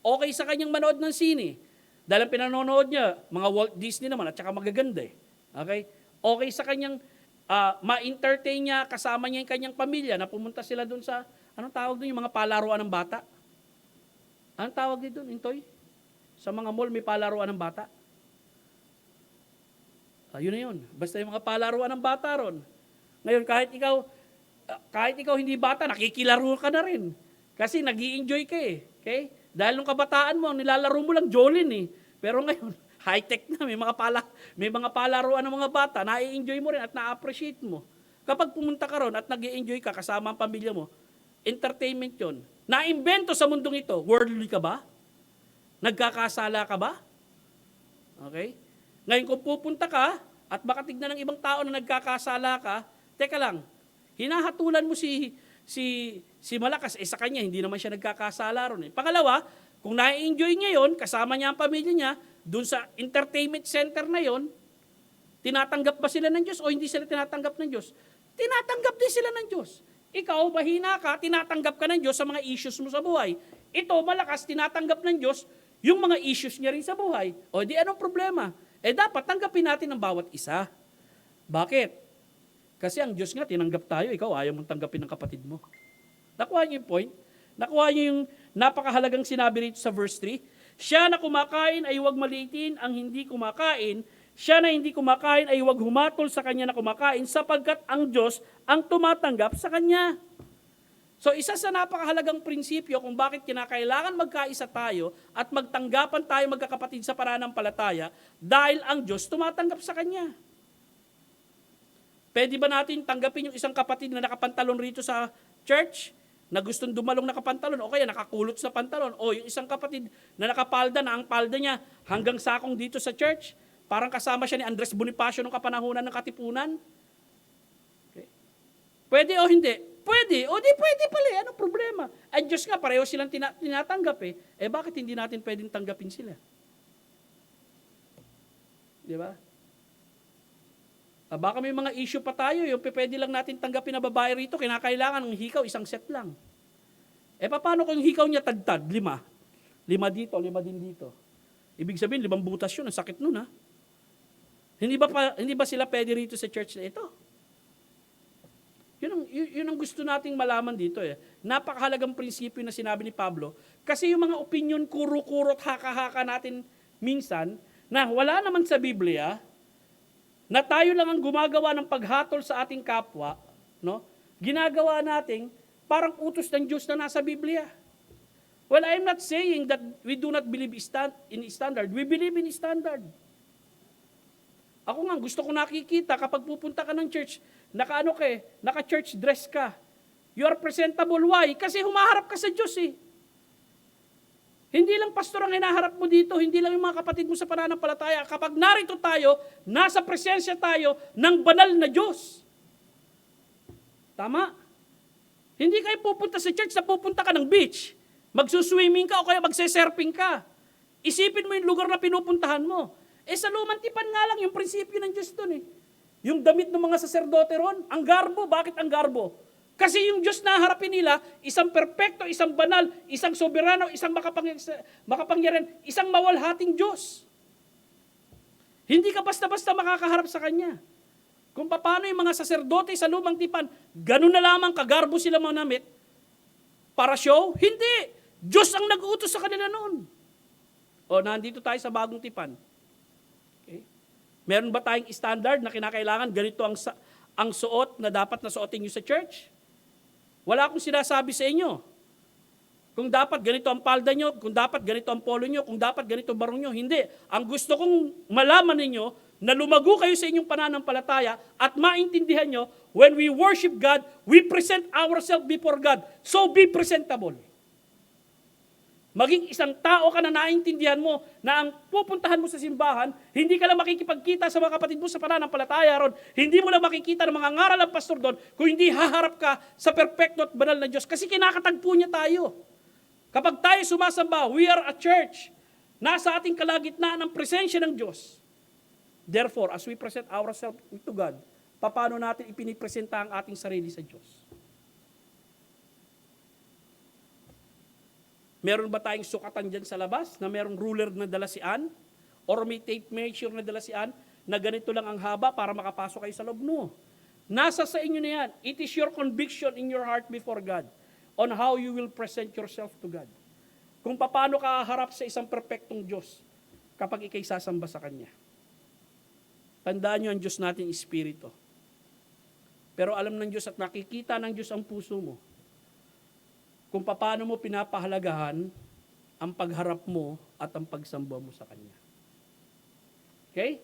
S2: Okay sa kanyang manood ng sine. Dahil ang pinanonood niya, mga Walt Disney naman, at saka magaganda eh. Okay? Okay sa kanyang ma-entertain niya, kasama niya yung kanyang pamilya, na pumunta sila doon sa, anong tawag doon, yung mga palaruan ng bata? Anong tawag dito doon, Intoy? Sa mga mall, may palaruan ng bata. Yun na yun. Basta yung mga palaruan ng bata ron. Ngayon, kahit ikaw hindi bata, nakikilaro ka na rin. Kasi nag-i-enjoy ka eh. Okay? Dahil nung kabataan mo, nilalaro mo lang Jolin eh. Pero ngayon, high-tech na, may mga palaruan ng mga bata, na-i-enjoy mo rin at na-appreciate mo. Kapag pumunta ka ron at nag-i-enjoy ka kasama ang pamilya mo, entertainment yun. Na-imbento sa mundong ito, worldly ka ba? Nagkakasala ka ba? Okay? Ngayon kung pupunta ka at makatignan ng ibang tao na nagkakasala ka, teka lang, hinahatulan mo si malakas, sa kanya, hindi naman siya nagkakasala ron eh. Pangalawa, kung na-enjoy niya yun, kasama niya ang pamilya niya, Doon sa entertainment center na yon, tinatanggap ba sila ng Diyos o hindi sila tinatanggap ng Diyos? Tinatanggap din sila ng Diyos. Ikaw, mahina ka, tinatanggap ka ng Diyos sa mga issues mo sa buhay. Ito, malakas, tinatanggap ng Diyos yung mga issues niya rin sa buhay. O di anong problema? Dapat tanggapin natin ang bawat isa. Bakit? Kasi ang Diyos nga, tinanggap tayo, ikaw ayaw mong tanggapin ng kapatid mo. Nakuha niyo yung point? Nakuha niyo yung napakahalagang sinabi rito sa verse 3? Siya na kumakain ay huwag maliitin ang hindi kumakain. Siya na hindi kumakain ay huwag humatol sa kanya na kumakain sapagkat ang Diyos ang tumatanggap sa kanya. So isa sa napakahalagang prinsipyo kung bakit kinakailangan magkaisa tayo at magtanggapan tayo magkakapatid sa pananampalataya dahil ang Diyos tumatanggap sa kanya. Pwede ba natin tanggapin yung isang kapatid na nakapantalon rito sa church, na gustong dumalong nakapantalon, o kaya nakakulot sa pantalon, o yung isang kapatid na nakapalda, na ang palda niya hanggang sakong dito sa church, parang kasama siya ni Andres Bonifacio nung kapanahunan ng Katipunan? Okay. Pwede o hindi? Pwede. O di pwede pala. Anong problema? Ang Diyos nga, pareho silang tinatanggap bakit hindi natin pwedeng tanggapin sila? Di ba? Baka may mga issue pa tayo, yung pwede lang natin tanggapin na babae rito, kinakailangan ng hikaw, isang set lang. Paano kung hikaw niya tagtad? 5? 5 dito, 5 din dito. Ibig sabihin, 5 butas yun, ang sakit nun ha. Hindi ba sila pwede rito sa church na ito? Yun ang gusto nating malaman dito Napakahalagang prinsipyo na sinabi ni Pablo, kasi yung mga opinion, kuro-kurot, haka-haka natin minsan, na wala naman sa Biblia, na tayo lang ang gumagawa ng paghatol sa ating kapwa, no? Ginagawa nating parang utos ng Diyos na nasa Biblia. Well, I'm not saying that we do not believe in standard. We believe in standard. Ako nga, gusto ko nakikita kapag pupunta ka ng church, naka-church dress ka. You are presentable. Why? Kasi humaharap ka sa Diyos Hindi lang pastor ang hinaharap mo dito, hindi lang yung mga kapatid mo sa pananampalataya. Kapag narito tayo, nasa presensya tayo ng banal na Diyos. Tama? Hindi kayo pupunta sa church na pupunta ka ng beach. Magsuswimming ka o kaya magsesurfing ka. Isipin mo yung lugar na pinupuntahan mo. Sa lumantipan nga lang yung prinsipyo ng Diyos doon Yung damit ng mga saserdote ron, ang garbo. Bakit ang garbo? Kasi yung Diyos na harapin nila, isang perpekto, isang banal, isang soberano, isang makapangyarihan, isang mawalhating Diyos. Hindi ka basta-basta makakaharap sa Kanya. Kung paano yung mga saserdote sa lumang tipan, ganun na lamang kagarbo sila manamit para show? Hindi. Diyos ang nag-uutos sa kanila noon. Nandito tayo sa bagong tipan. Okay? Meron ba tayong standard na kinakailangan ganito ang suot na dapat na suotin nyo sa church? Wala akong sinasabi sa inyo. Kung dapat ganito ang palda nyo, kung dapat ganito ang polo nyo, kung dapat ganito ang barong nyo, hindi. Ang gusto kong malaman ninyo, na lumago kayo sa inyong pananampalataya at maintindihan nyo, when we worship God, we present ourselves before God. So be presentable. Maging isang tao ka na naintindihan mo na ang pupuntahan mo sa simbahan, hindi ka lang makikipagkita sa mga kapatid mo sa pananampalataya ron, hindi mo lang makikita ng mga ngaral ng pastor doon, kung hindi haharap ka sa perpekto at banal na Diyos. Kasi kinakatagpo niya tayo. Kapag tayo sumasamba, we are a church. Nasa ating kalagitnaan ang presensya ng Diyos. Therefore, as we present ourselves to God, paano natin ipinipresenta ang ating sarili sa Diyos? Meron ba tayong sukatan dyan sa labas na merong ruler na dala si Ann? Or may tape measure na dala si Ann na ganito lang ang haba para makapasok kayo sa loob mo? Nasa sa inyo na yan. It is your conviction in your heart before God on how you will present yourself to God. Kung paano ka harap sa isang perpektong Diyos kapag ikay sasamba sa Kanya. Tandaan nyo, ang Diyos natin Espiritu. Pero alam ng Diyos at nakikita ng Diyos ang puso mo kung paano mo pinapahalagahan ang pagharap mo at ang pagsamba mo sa Kanya. Okay?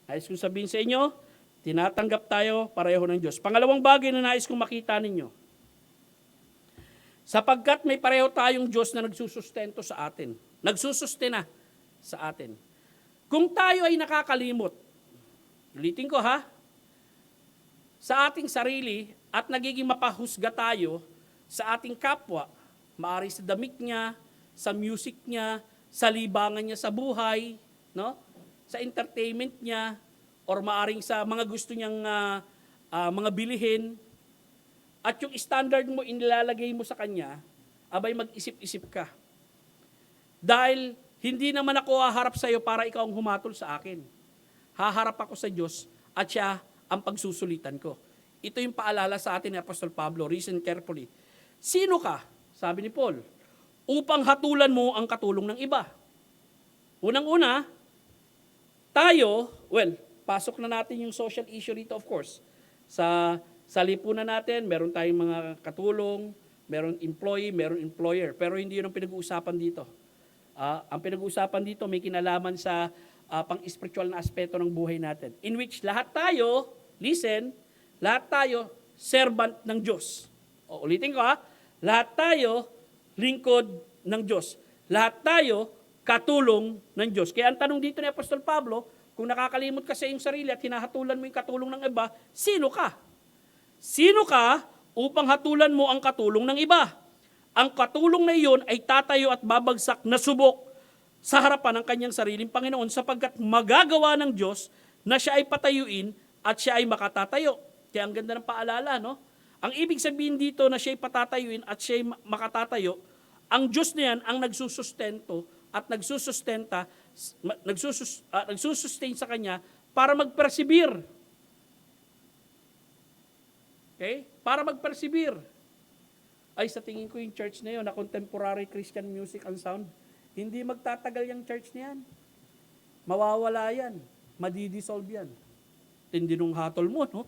S2: Nais kong sabihin sa inyo, tinatanggap tayo pareho ng Diyos. Pangalawang bagay na nais kong makita ninyo, sapagkat may pareho tayong Diyos na nagsusustento sa atin. Nagsusustena sa atin. Kung tayo ay nakakalimot, ulitin ko sa ating sarili at nagiging mapahusga tayo sa ating kapwa, maari sa damit niya, sa music niya, sa libangan niya sa buhay, no? Sa entertainment niya, or maaring sa mga gusto niyang mga bilihin, at yung standard mo inilalagay mo sa kanya, abay mag-isip-isip ka. Dahil hindi naman ako haharap sa iyo para ikaw ang humatol sa akin. Haharap ako sa Diyos at siya ang pagsusulitan ko. Ito yung paalala sa atin ni Apostol Pablo, listen carefully. Sino ka? Sabi ni Paul, upang hatulan mo ang katulong ng iba. Unang-una, tayo, pasok na natin yung social issue rito of course. Sa lipunan natin, meron tayong mga katulong, meron employee, meron employer. Pero hindi yun ang pinag-uusapan dito. Ang pinag-uusapan dito may kinalaman sa pang-spiritual na aspeto ng buhay natin. In which lahat tayo, listen, lahat tayo servant ng Diyos. Ulitin ko lahat tayo lingkod ng Diyos. Lahat tayo katulong ng Diyos. Kaya ang tanong dito ni Apostol Pablo, kung nakakalimot ka sa iyong sarili at hinahatulan mo yung katulong ng iba, sino ka? Sino ka upang hatulan mo ang katulong ng iba? Ang katulong na iyon ay tatayo at babagsak na subok sa harapan ng kanyang sariling Panginoon sapagkat magagawa ng Diyos na siya ay patayuin at siya ay makatatayo. Kaya ang ganda ng paalala, no? Ang ibig sabihin dito na siya ay patatayuin at siya ay makatatayo, ang Diyos na yan ang nagsusustento at nagsusustain sa kanya para mag-persevere. Okay? Para mag-persevere. Ay, sa tingin ko yung church na yun, na contemporary Christian music and sound, hindi magtatagal yung church na yan. Mawawala yan. Madidissolve yan. Tindi nung hatol mo, no?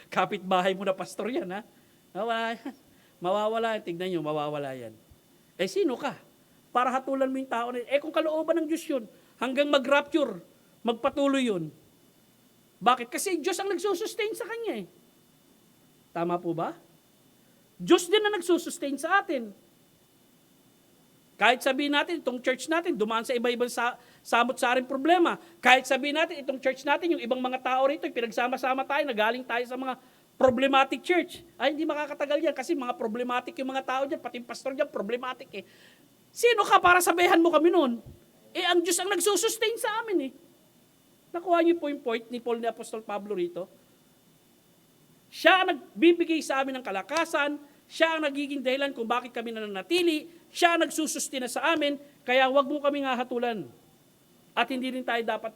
S2: Kapitbahay mo na pastor yan, ha? Mawawala yan. Mawawala yan. Tignan nyo, mawawala yan. Eh, sino ka? Para hatulan mo yung tao na yun. Eh, kung kalooban ng Diyos yun, hanggang mag-rapture, magpatuloy yun. Bakit? Kasi Diyos ang nagsusustain sa kanya, eh. Tama po ba? Diyos din na nagsusustain sa atin. Kahit sabihin natin, itong church natin, dumaan sa iba-ibang samot-saring problema. Kahit sabihin natin, itong church natin, yung ibang mga tao rito, pinagsama-sama tayo, nagaling tayo sa mga problematic church. Ay, hindi makakatagal yan kasi mga problematic yung mga tao dyan, pati yung pastor dyan, problematic eh. Sino ka para sabihan mo kami noon? Eh, ang Diyos ang nagsusustain sa amin eh. Nakuha niyo po yung point ni Paul ni Apostol Pablo rito. Siya ang nagbibigay sa amin ng kalakasan, siya ang nagiging dahilan kung bakit kami nananatili, siya ang nagsusustina sa amin, kaya wag mo kami hatulan. At hindi rin tayo dapat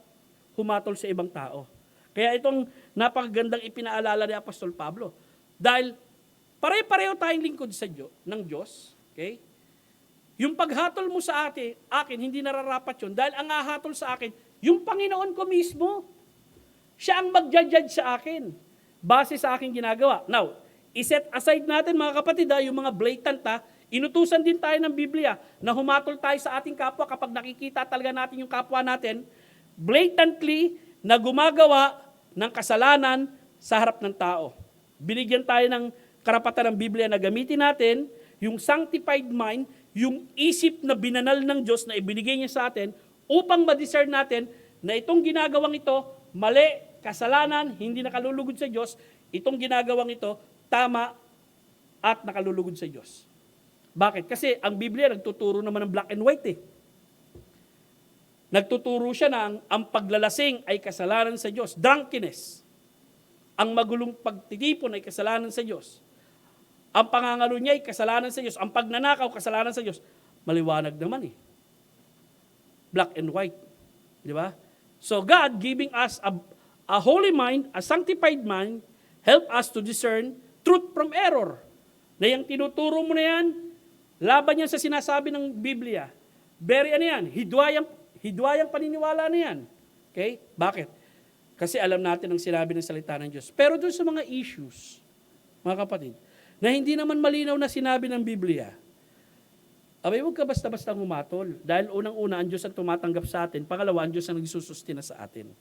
S2: humatol sa ibang tao. Kaya itong napakagandang ipinaalala ni Apostol Pablo. Dahil pare-pareho tayong lingkod sa ng Diyos, okay? Yung paghatol mo sa akin, hindi nararapat yun. Dahil ang hahatol sa akin, yung Panginoon ko mismo. Siya ang mag-judge sa akin. Base sa aking ginagawa. Now, iset aside natin mga kapatid, yung mga blatant, inutusan din tayo ng Biblia na humatol tayo sa ating kapwa kapag nakikita talaga natin yung kapwa natin, blatantly na gumagawa ng kasalanan sa harap ng tao. Binigyan tayo ng karapatan ng Biblia na gamitin natin yung sanctified mind, yung isip na binanal ng Diyos na ibinigay niya sa atin upang ma-discern natin na itong ginagawang ito, mali, kasalanan, hindi nakalulugod sa Diyos, itong ginagawang ito, tama at nakalulugod sa Diyos. Bakit? Kasi ang Biblia nagtuturo naman ng black and white eh. Nagtuturo siya na ang paglalasing ay kasalanan sa Diyos. Drunkenness. Ang magulong pagtitipon ay kasalanan sa Diyos. Ang pangangalo niya ay kasalanan sa Diyos. Ang pagnanakaw, kasalanan sa Diyos. Maliwanag naman eh. Black and white. Di ba? So God giving us a holy mind, a sanctified mind, help us to discern truth from error. Na yung tinuturo mo na yan, laban yan sa sinasabi ng Biblia. Very hidwayang paniniwala na yan. Okay? Bakit? Kasi alam natin ang sinabi ng salita ng Diyos. Pero doon sa mga issues, mga kapatid, na hindi naman malinaw na sinabi ng Biblia, abay, huwag ka basta-basta humatol. Dahil unang-una, ang Diyos ang tumatanggap sa atin. Pangalawa, ang Diyos ang nagsusustina sa atin.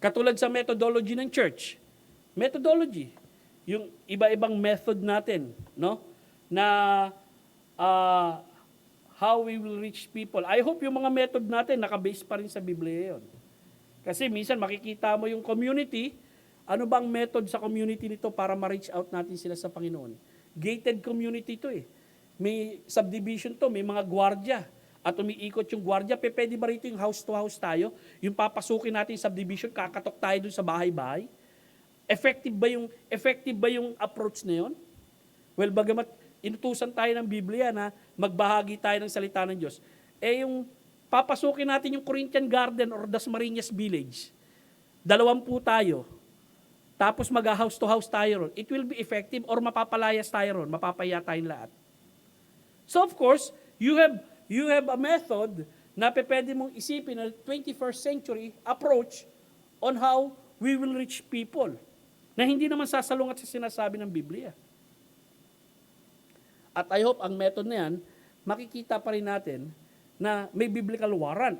S2: Katulad sa methodology ng church. Methodology. Yung iba-ibang method natin, no? Na how we will reach people. I hope yung mga method natin nakabase pa rin sa Biblia yun. Kasi minsan makikita mo yung community, ano bang method sa community nito para ma-reach out natin sila sa Panginoon? Gated community to eh. May subdivision to, may mga gwardiya. at umiikot yung gwardiya, pwede ba rito yung house to house tayo? Yung papasukin natin yung subdivision, kakatok tayo dun sa bahay-bahay? Effective ba yung approach na yun? Well, bagamat inutusan tayo ng Biblia na magbahagi tayo ng salita ng Diyos, yung papasukin natin yung Corinthian Garden or Dasmariñas Village, 20 tayo, tapos mag-house to house tayo ron, it will be effective or mapapalayas tayo ron, mapapaya tayong lahat. So of course, you have a method na pwede mong isipin na 21st century approach on how we will reach people na hindi naman sasalungat sa sinasabi ng Biblia. At I hope ang method na yan, makikita pa rin natin na may biblical warrant.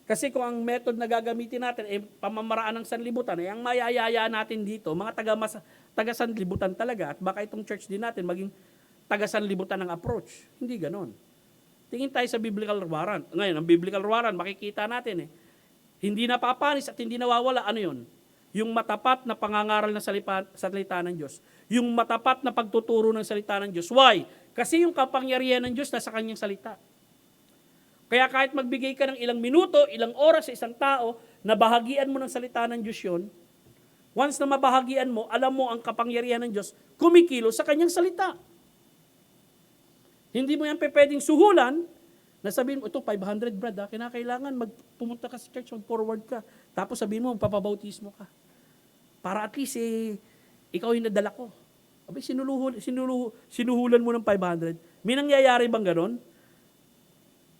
S2: Kasi kung ang method na gagamitin natin ay pamamaraan ng sanlibutan, ang mayayaya natin dito, mga taga-sanlibutan talaga, at baka itong church din natin maging taga-sanlibutan ng approach. Hindi ganon. Tingin tayo sa biblical warrant. Ngayon, ang biblical warrant, makikita natin hindi napapanis at hindi nawawala. Ano yun? Yung matapat na pangangaral ng salita ng Diyos. Yung matapat na pagtuturo ng salita ng Diyos. Why? Kasi yung kapangyarihan ng Diyos nasa kanyang salita. Kaya kahit magbigay ka ng ilang minuto, ilang oras sa isang tao, na bahagian mo ng salita ng Diyos yun, once na mabahagian mo, alam mo ang kapangyarihan ng Diyos, kumikilo sa kanyang salita. Hindi mo yan pwedeng suhulan, na sabihin mo, ito 500 brad, kinakailangan pumunta ka sa church, mag-forward ka. Tapos sabihin mo, magpapabautismo ka. Para at least, ikaw yung nadala ko. Abay, sinuhulan mo ng 500. May nangyayari bang ganon?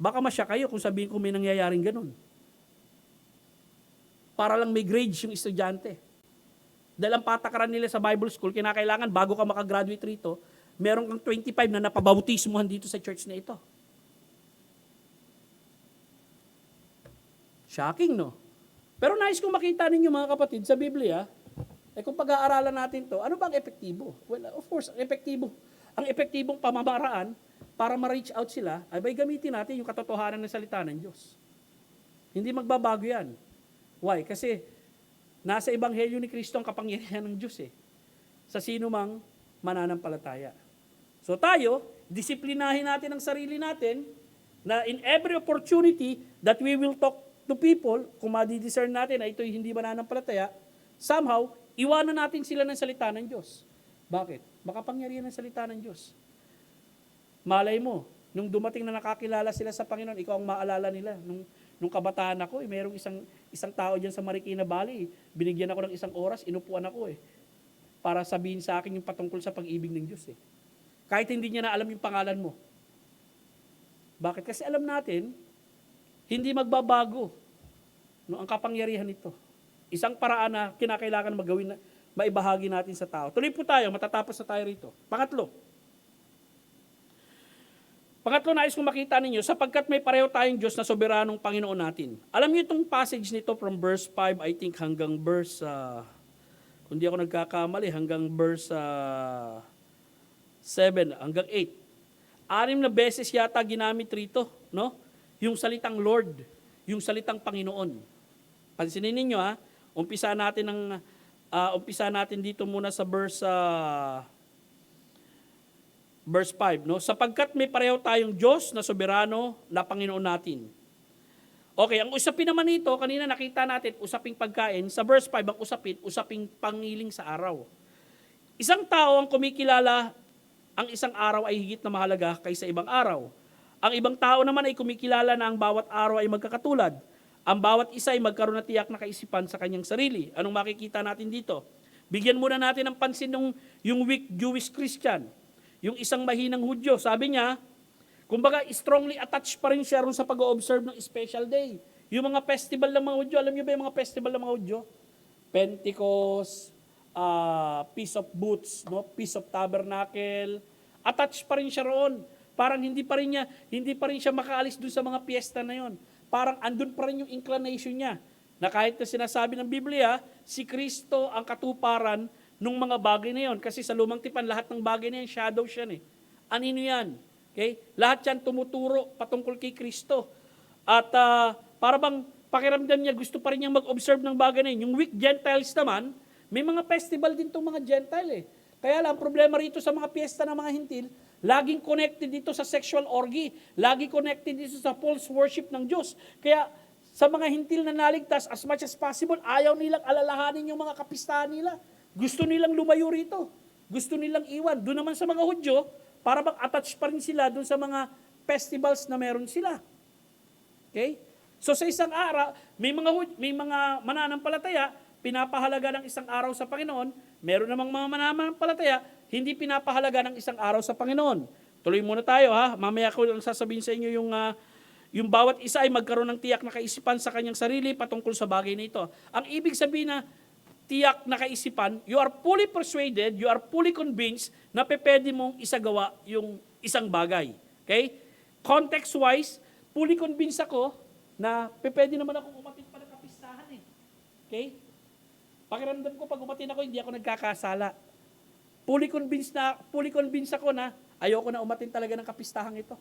S2: Baka masya kayo kung sabihin ko may nangyayaring ganun. Para lang may grades yung estudyante. Dahil ang patakaran nila sa Bible School, kinakailangan bago ka makagraduate rito, meron kang 25 na napabautismuhan dito sa church na ito. Shocking, no? Pero nais kong makita ninyo mga kapatid sa Biblia, kung pag-aaralan natin to, ano ba ang epektibo? Well, of course, ang epektibong pamamaraan para ma-reach out sila, ay gamitin natin yung katotohanan ng salita ng Diyos. Hindi magbabago yan. Why? Kasi nasa Ebanghelyo ni Kristo ang kapangyarihan ng Diyos sa sino mang mananampalataya. So tayo, disiplinahin natin ang sarili natin na in every opportunity that we will talk to people, kung madidiscern natin na ito'y hindi mananampalataya, somehow, iwanan natin sila ng salita ng Diyos. Bakit? Makapangyarihan ng salita ng Diyos. Malay mo, nung dumating na nakakilala sila sa Panginoon, ikaw ang maalala nila. Nung kabataan ako, merong isang tao dyan sa Marikina Valley, binigyan ako ng isang oras, inupuan ako para sabihin sa akin yung patungkol sa pag-ibig ng Diyos Kahit hindi niya na alam yung pangalan mo. Bakit? Kasi alam natin, hindi magbabago ang kapangyarihan nito. Isang paraan na kinakailangan maibahagi natin sa tao. Tuloy po tayo, matatapos na tayo rito. Pangatlo, nais kong makita ninyo, sapagkat may pareho tayong Diyos na soberanong Panginoon natin. Alam niyo itong passage nito from verse 5, I think, hanggang verse, kung di ako nagkakamali, hanggang verse 7, hanggang 8. 6 na beses yata ginamit rito, no? Yung salitang Lord, yung salitang Panginoon. Pansinin ninyo, umpisa natin dito muna sa verse 5, no? Sapagkat may pareho tayong Diyos na soberano na Panginoon natin. Okay, ang usapin naman nito, kanina nakita natin, usaping pagkain. Sa verse 5, ang usaping pangiling sa araw. Isang tao ang kumikilala, ang isang araw ay higit na mahalaga kaysa ibang araw. Ang ibang tao naman ay kumikilala na ang bawat araw ay magkakatulad. Ang bawat isa ay magkaroon na tiyak na kaisipan sa kanyang sarili. Anong makikita natin dito? Bigyan muna natin ng pansin yung weak Jewish Christian. Yung isang mahinang Hudyo, sabi niya, kumbaga strongly attached pa rin siya ron sa pag-observe ng special day. Yung mga festival ng mga Hudyo, alam niyo ba yung mga festival ng mga Hudyo? Pentecost, Feast of Booths, no? Feast of Tabernacle, attached pa rin siya roon. Parang hindi pa rin siya makaalis dun sa mga piyesta na yon. Parang andun pa rin yung inclination niya. Na kahit na sinasabi ng Biblia, si Kristo ang katuparan nung mga bagay na yon. Kasi sa lumang tipan, lahat ng bagay na yan, shadow siya Anino yan? Okay? Lahat yan tumuturo patungkol kay Kristo. At para bang pakiramdam niya, gusto pa rin niyang mag-observe ng bagay na yun. Yung weak Gentiles naman, may mga festival din itong mga Gentile Kaya lang, problema rito sa mga piyesta ng mga Hintil, laging connected dito sa sexual orgy, lagi connected dito sa false worship ng Diyos. Kaya sa mga hintil na naligtas, as much as possible, ayaw nilang alalahanin yung mga kapistahan nila. Gusto nilang lumayo rito. Gusto nilang iwan. Doon naman sa mga Hudyo, para bang attach pa rin sila doon sa mga festivals na meron sila. Okay? So sa isang araw, may mga mananampalataya, pinapahalaga ng isang araw sa Panginoon. Meron namang mga mananampalataya, hindi pinapahalaga ng isang araw sa Panginoon. Tuloy muna tayo ha. Mamaya ko lang sasabihin sa inyo yung bawat isa ay magkaroon ng tiyak na kaisipan sa kanyang sarili patungkol sa bagay na ito. Ang ibig sabihin na tiyak na kaisipan, you are fully persuaded, you are fully convinced na pwede mong isagawa yung isang bagay. Okay? Context-wise, fully convinced ako na pwede naman akong umatin pa ng kapistahan eh. Okay? Pakiramdam ko, pag umatin ako, hindi ako nagkakasala. Fully convinced ako na ayoko na umatin talaga ng kapistahang ito.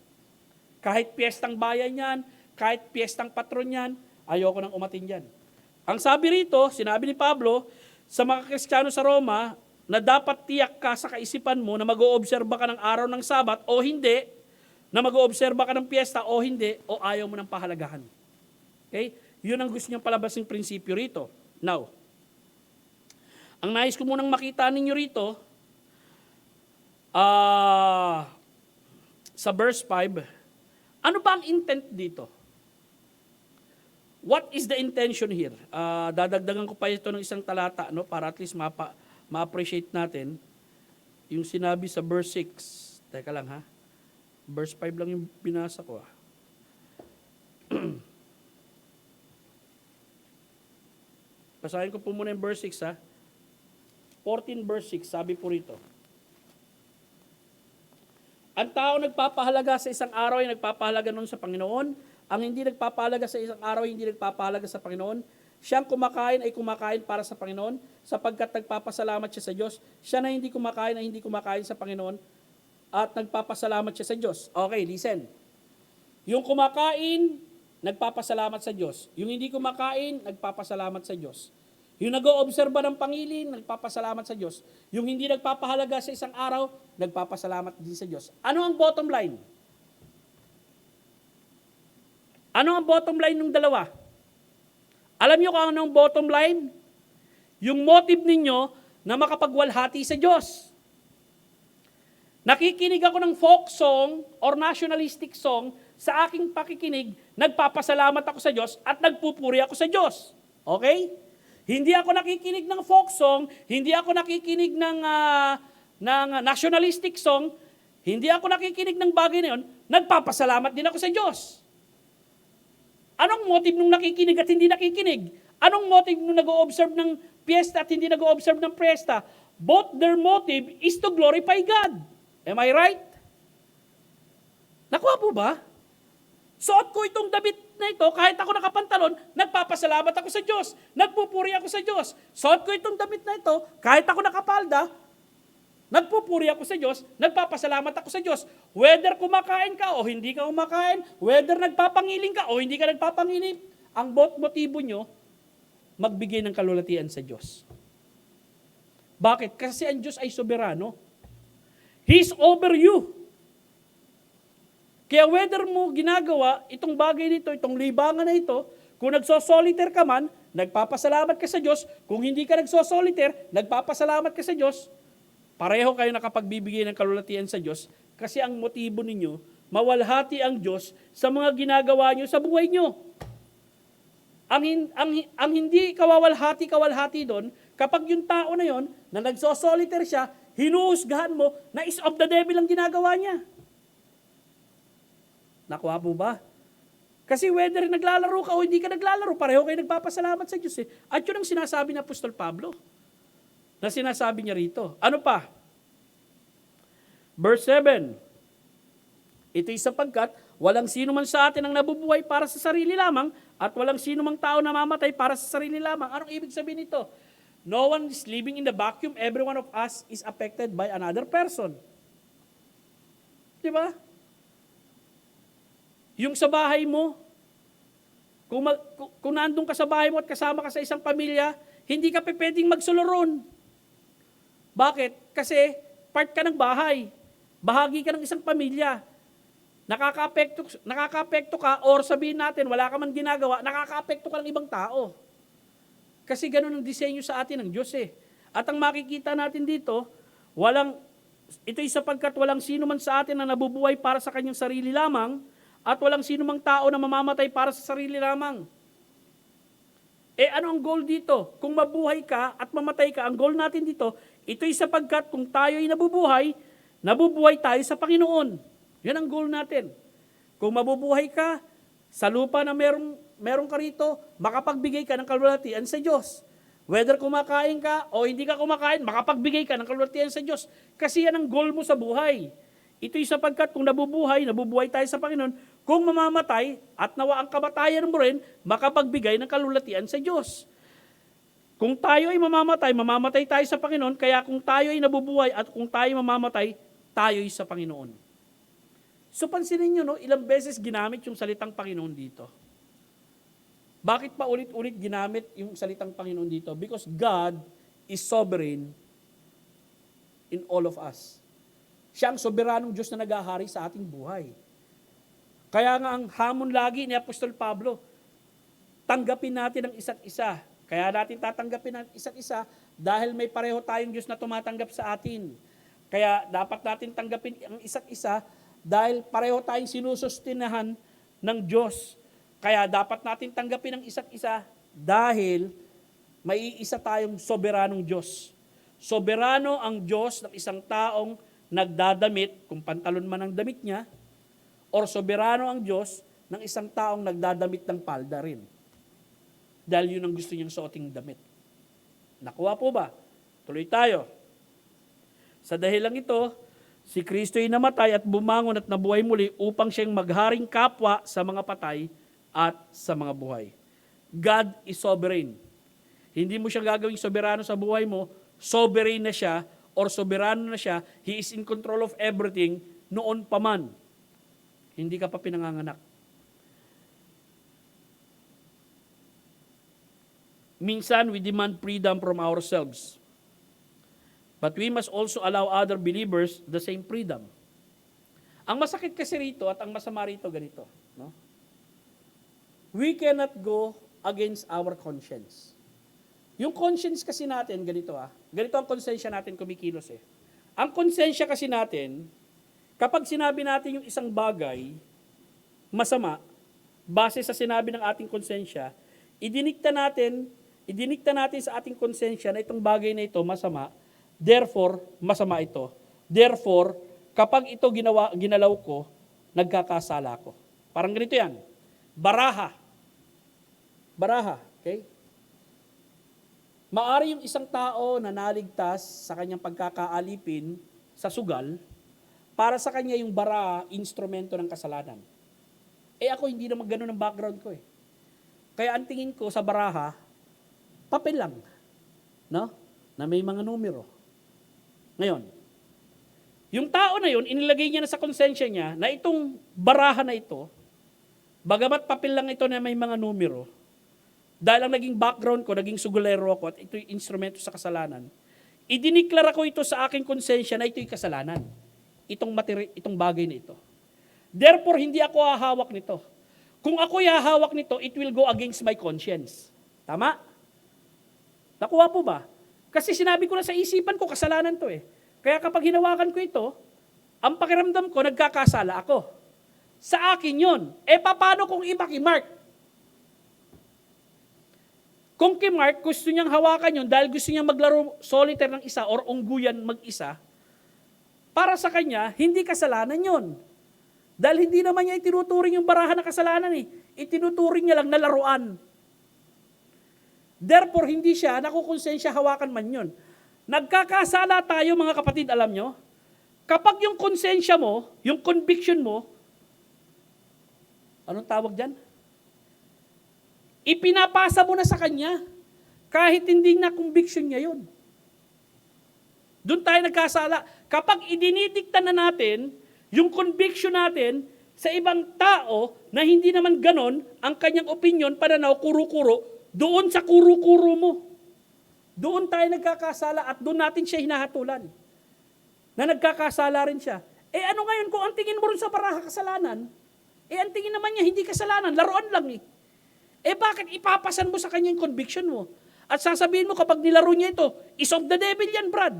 S2: Kahit piyestang bayan yan, kahit piyestang patron yan, ayoko nang umatin yan. Ang sabi rito, sinabi ni Pablo, sa mga Kristiyano sa Roma, na dapat tiyak ka sa kaisipan mo na mag-oobserba ka ng araw ng Sabat o hindi, na mag-oobserba ka ng piyesta o hindi, o ayaw mo ng pahalagahan. Okay? Yun ang gusto niyang palabasing prinsipyo rito. Now, ang nais ko munang makita ninyo rito, sa verse 5, ano ba ang intent dito? What is the intention here? Dadagdagan ko pa ito ng isang talata, no, para at least ma-appreciate natin yung sinabi sa verse 6. Teka lang ha. Verse 5 lang yung binasa ko. Basahin ko po muna yung verse 6 ha. 14 verse 6, sabi po rito. Ang tao nagpapahalaga sa isang araw ay nagpapahalaga nun sa Panginoon. Ang hindi nagpapahalaga sa isang araw ay hindi nagpapahalaga sa Panginoon. Siyang kumakain ay kumakain para sa Panginoon sapagkat nagpapasalamat siya sa Diyos. Siya na hindi kumakain ay hindi kumakain sa Panginoon at nagpapasalamat siya sa Diyos. Okay, listen. Yung kumakain, nagpapasalamat sa Diyos. Yung hindi kumakain, nagpapasalamat sa Diyos. Yung nag-oobserba ng pangilin, nagpapasalamat sa Diyos. Yung hindi nagpapahalaga sa isang araw, nagpapasalamat din sa Diyos. Ano ang bottom line? Ano ang bottom line ng dalawa? Alam niyo kung ano ang bottom line? Yung motive ninyo na makapagwalhati sa Diyos. Nakikinig ako ng folk song or nationalistic song, sa aking pakikinig, nagpapasalamat ako sa Diyos at nagpupuri ako sa Diyos. Okay? Hindi ako nakikinig ng folk song, hindi ako nakikinig ng nationalistic song, hindi ako nakikinig ng bagay na yun, nagpapasalamat din ako sa Diyos. Anong motive nung nakikinig at hindi nakikinig? Anong motive nung nag-o-observe ng piyesta at hindi nag-o-observe ng piyesta? Both their motive is to glorify God. Am I right? Nakuha po ba? Suot ko itong damit na ito, kahit ako nakapantalon, nagpapasalamat ako sa Diyos. Nagpupuri ako sa Diyos. Suot ko itong damit na ito, kahit ako nakapalda, nagpupuri ako sa Diyos, nagpapasalamat ako sa Diyos. Whether kumakain ka o hindi ka kumakain, whether nagpapangiling ka o hindi ka nagpapangiling, ang motibo nyo, magbigay ng kalulatian sa Diyos. Bakit? Kasi ang Diyos ay soberano. He's over you. Kaya whether mo ginagawa itong bagay nito, itong libangan na ito, kung nagsosolitaire ka man, nagpapasalamat ka sa Diyos. Kung hindi ka nagsosolitaire, nagpapasalamat ka sa Diyos. Pareho kayo nakapagbibigay ng kalulatian sa Diyos kasi ang motibo ninyo, mawalhati ang Diyos sa mga ginagawa nyo sa buhay nyo. Ang hindi kawalhati doon, kapag yung tao na yon na nagsosolitaire siya, hinuhusgahan mo na is of the devil ang ginagawa niya. Nakuha po ba? Kasi whether naglalaro ka o hindi ka naglalaro, pareho kayo nagpapasalamat sa Diyos. At yun ang sinasabi ni Apostol Pablo. Na sinasabi niya rito. Ano pa? Verse 7. Ito'y sapagkat walang sino man sa atin ang nabubuhay para sa sarili lamang at walang sino mang tao na mamatay para sa sarili lamang. Anong ibig sabihin nito? No one is living in the vacuum. Every one of us is affected by another person. Diba? Yung sa bahay mo, kung nandun ka sa bahay mo at kasama ka sa isang pamilya, hindi ka pwedeng magsuluron. Bakit? Kasi part ka ng bahay. Bahagi ka ng isang pamilya. Nakakaapekto ka, or sabihin natin, wala ka man ginagawa, nakakaapekto ka ng ibang tao. Kasi ganun ang disenyo sa atin ng Diyos eh. At ang makikita natin dito, ito'y sapagkat walang sino man sa atin na nabubuhay para sa kanyang sarili lamang, at walang sino mang tao na mamamatay para sa sarili lamang. Ano ang goal dito? Kung mabuhay ka at mamatay ka, ang goal natin dito, ito'y sapagkat kung tayo'y nabubuhay tayo sa Panginoon. Yan ang goal natin. Kung mabubuhay ka sa lupa na meron ka rito, makapagbigay ka ng kalwalhatian sa Diyos. Whether kumakain ka o hindi ka kumakain, makapagbigay ka ng kalwalhatian sa Diyos. Kasi yan ang goal mo sa buhay. Ito'y sapagkat kung nabubuhay tayo sa Panginoon, kung mamamatay at nawa ang kamatayan mo rin, makapagbigay ng kalwalhatian sa Diyos. Kung tayo ay mamamatay tayo sa Panginoon, kaya kung tayo ay nabubuhay at kung tayo mamamatay, tayo ay sa Panginoon. So pansinin nyo, ilang beses ginamit yung salitang Panginoon dito. Bakit pa ulit-ulit ginamit yung salitang Panginoon dito? Because God is sovereign in all of us. Siya ang soberanong Diyos na naghahari sa ating buhay. Kaya nga ang hamon lagi ni Apostol Pablo, tanggapin natin ang isa't isa. Kaya natin tatanggapin ang isa't isa dahil may pareho tayong Diyos na tumatanggap sa atin. Kaya dapat natin tanggapin ang isa't isa dahil pareho tayong sinusustinahan ng Diyos. Kaya dapat natin tanggapin ang isa't isa dahil may iisa tayong soberanong Diyos. Soberano ang Diyos ng isang taong nagdadamit, kung pantalon man ang damit niya, or soberano ang Diyos ng isang taong nagdadamit ng palda rin. Dahil yun ang gusto niyang suoting damit. Nakuha po ba? Tuloy tayo. Sa dahilang ito, si Kristo'y namatay at bumangon at nabuhay muli upang siyang magharing kapwa sa mga patay at sa mga buhay. God is sovereign. Hindi mo siya gagawing soberano sa buhay mo, sovereign na siya or soberano na siya, He is in control of everything noon pa man. Hindi ka pa pinanganganak. Minsan, we demand freedom from ourselves. But we must also allow other believers the same freedom. Ang masakit kasi rito at ang masama rito ganito. No? We cannot go against our conscience. Yung conscience kasi natin, ganito ganito ang konsensya natin kumikilos eh. Ang konsensya kasi natin, kapag sinabi natin yung isang bagay, masama, base sa sinabi ng ating konsensya, idinikta natin sa ating konsensya na itong bagay na ito masama, therefore, masama ito. Therefore, kapag ito ginalaw ko, nagkakasala ko. Parang ganito yan. Baraha, okay? Maari yung isang tao na naligtas sa kanyang pagkakaalipin sa sugal, para sa kanya yung baraha, instrumento ng kasalanan. Ako hindi naman ganun ang background ko eh. Kaya ang tingin ko sa baraha, papel lang, no? Na may mga numero. Ngayon, yung tao na yun, inilagay niya na sa konsensya niya na itong baraha na ito, bagamat papel lang ito na may mga numero, dahil ang naging background ko, naging sugulero ako at ito'y instrumento sa kasalanan, idiniklara ko ito sa aking konsensya na ito'y kasalanan. Itong bagay na ito. Therefore, hindi ako hahawak nito. Kung ako'y hahawak nito, it will go against my conscience. Tama? Nakuha po ba? Kasi sinabi ko na sa isipan ko, kasalanan to eh. Kaya kapag hinawakan ko ito, ang pakiramdam ko, nagkakasala ako. Sa akin yon. Paano kung iba kay Mark? Kung kay Mark, gusto niyang hawakan yun dahil gusto niyang maglaro solitaire ng isa or ungguyan mag-isa, para sa kanya, hindi kasalanan yon. Dahil hindi naman niya itinuturing yung baraha na kasalanan eh. Itinuturing niya lang na laruan. Therefore, hindi siya nakukonsensya hawakan man yun. Nagkakasala tayo mga kapatid, alam nyo? Kapag yung konsensya mo, yung conviction mo, anong tawag dyan? Ipinapasa mo na sa kanya, kahit hindi na conviction niya yun. Doon tayo nagkasala. Kapag idinidikta na natin, yung conviction natin sa ibang tao na hindi naman ganon ang kanyang opinion, pananaw, kuro-kuro, doon sa kuro-kuro mo. Doon tayo nagkakasala at doon natin siya hinahatulan. Na nagkakasala rin siya. Ano ngayon kung ang tingin mo rin sa baraha kasalanan, ang tingin naman niya hindi kasalanan, laruan lang eh. Bakit ipapasan mo sa kanya yung conviction mo? At sasabihin mo kapag nilaro niya ito, is of the devil yan, Brad.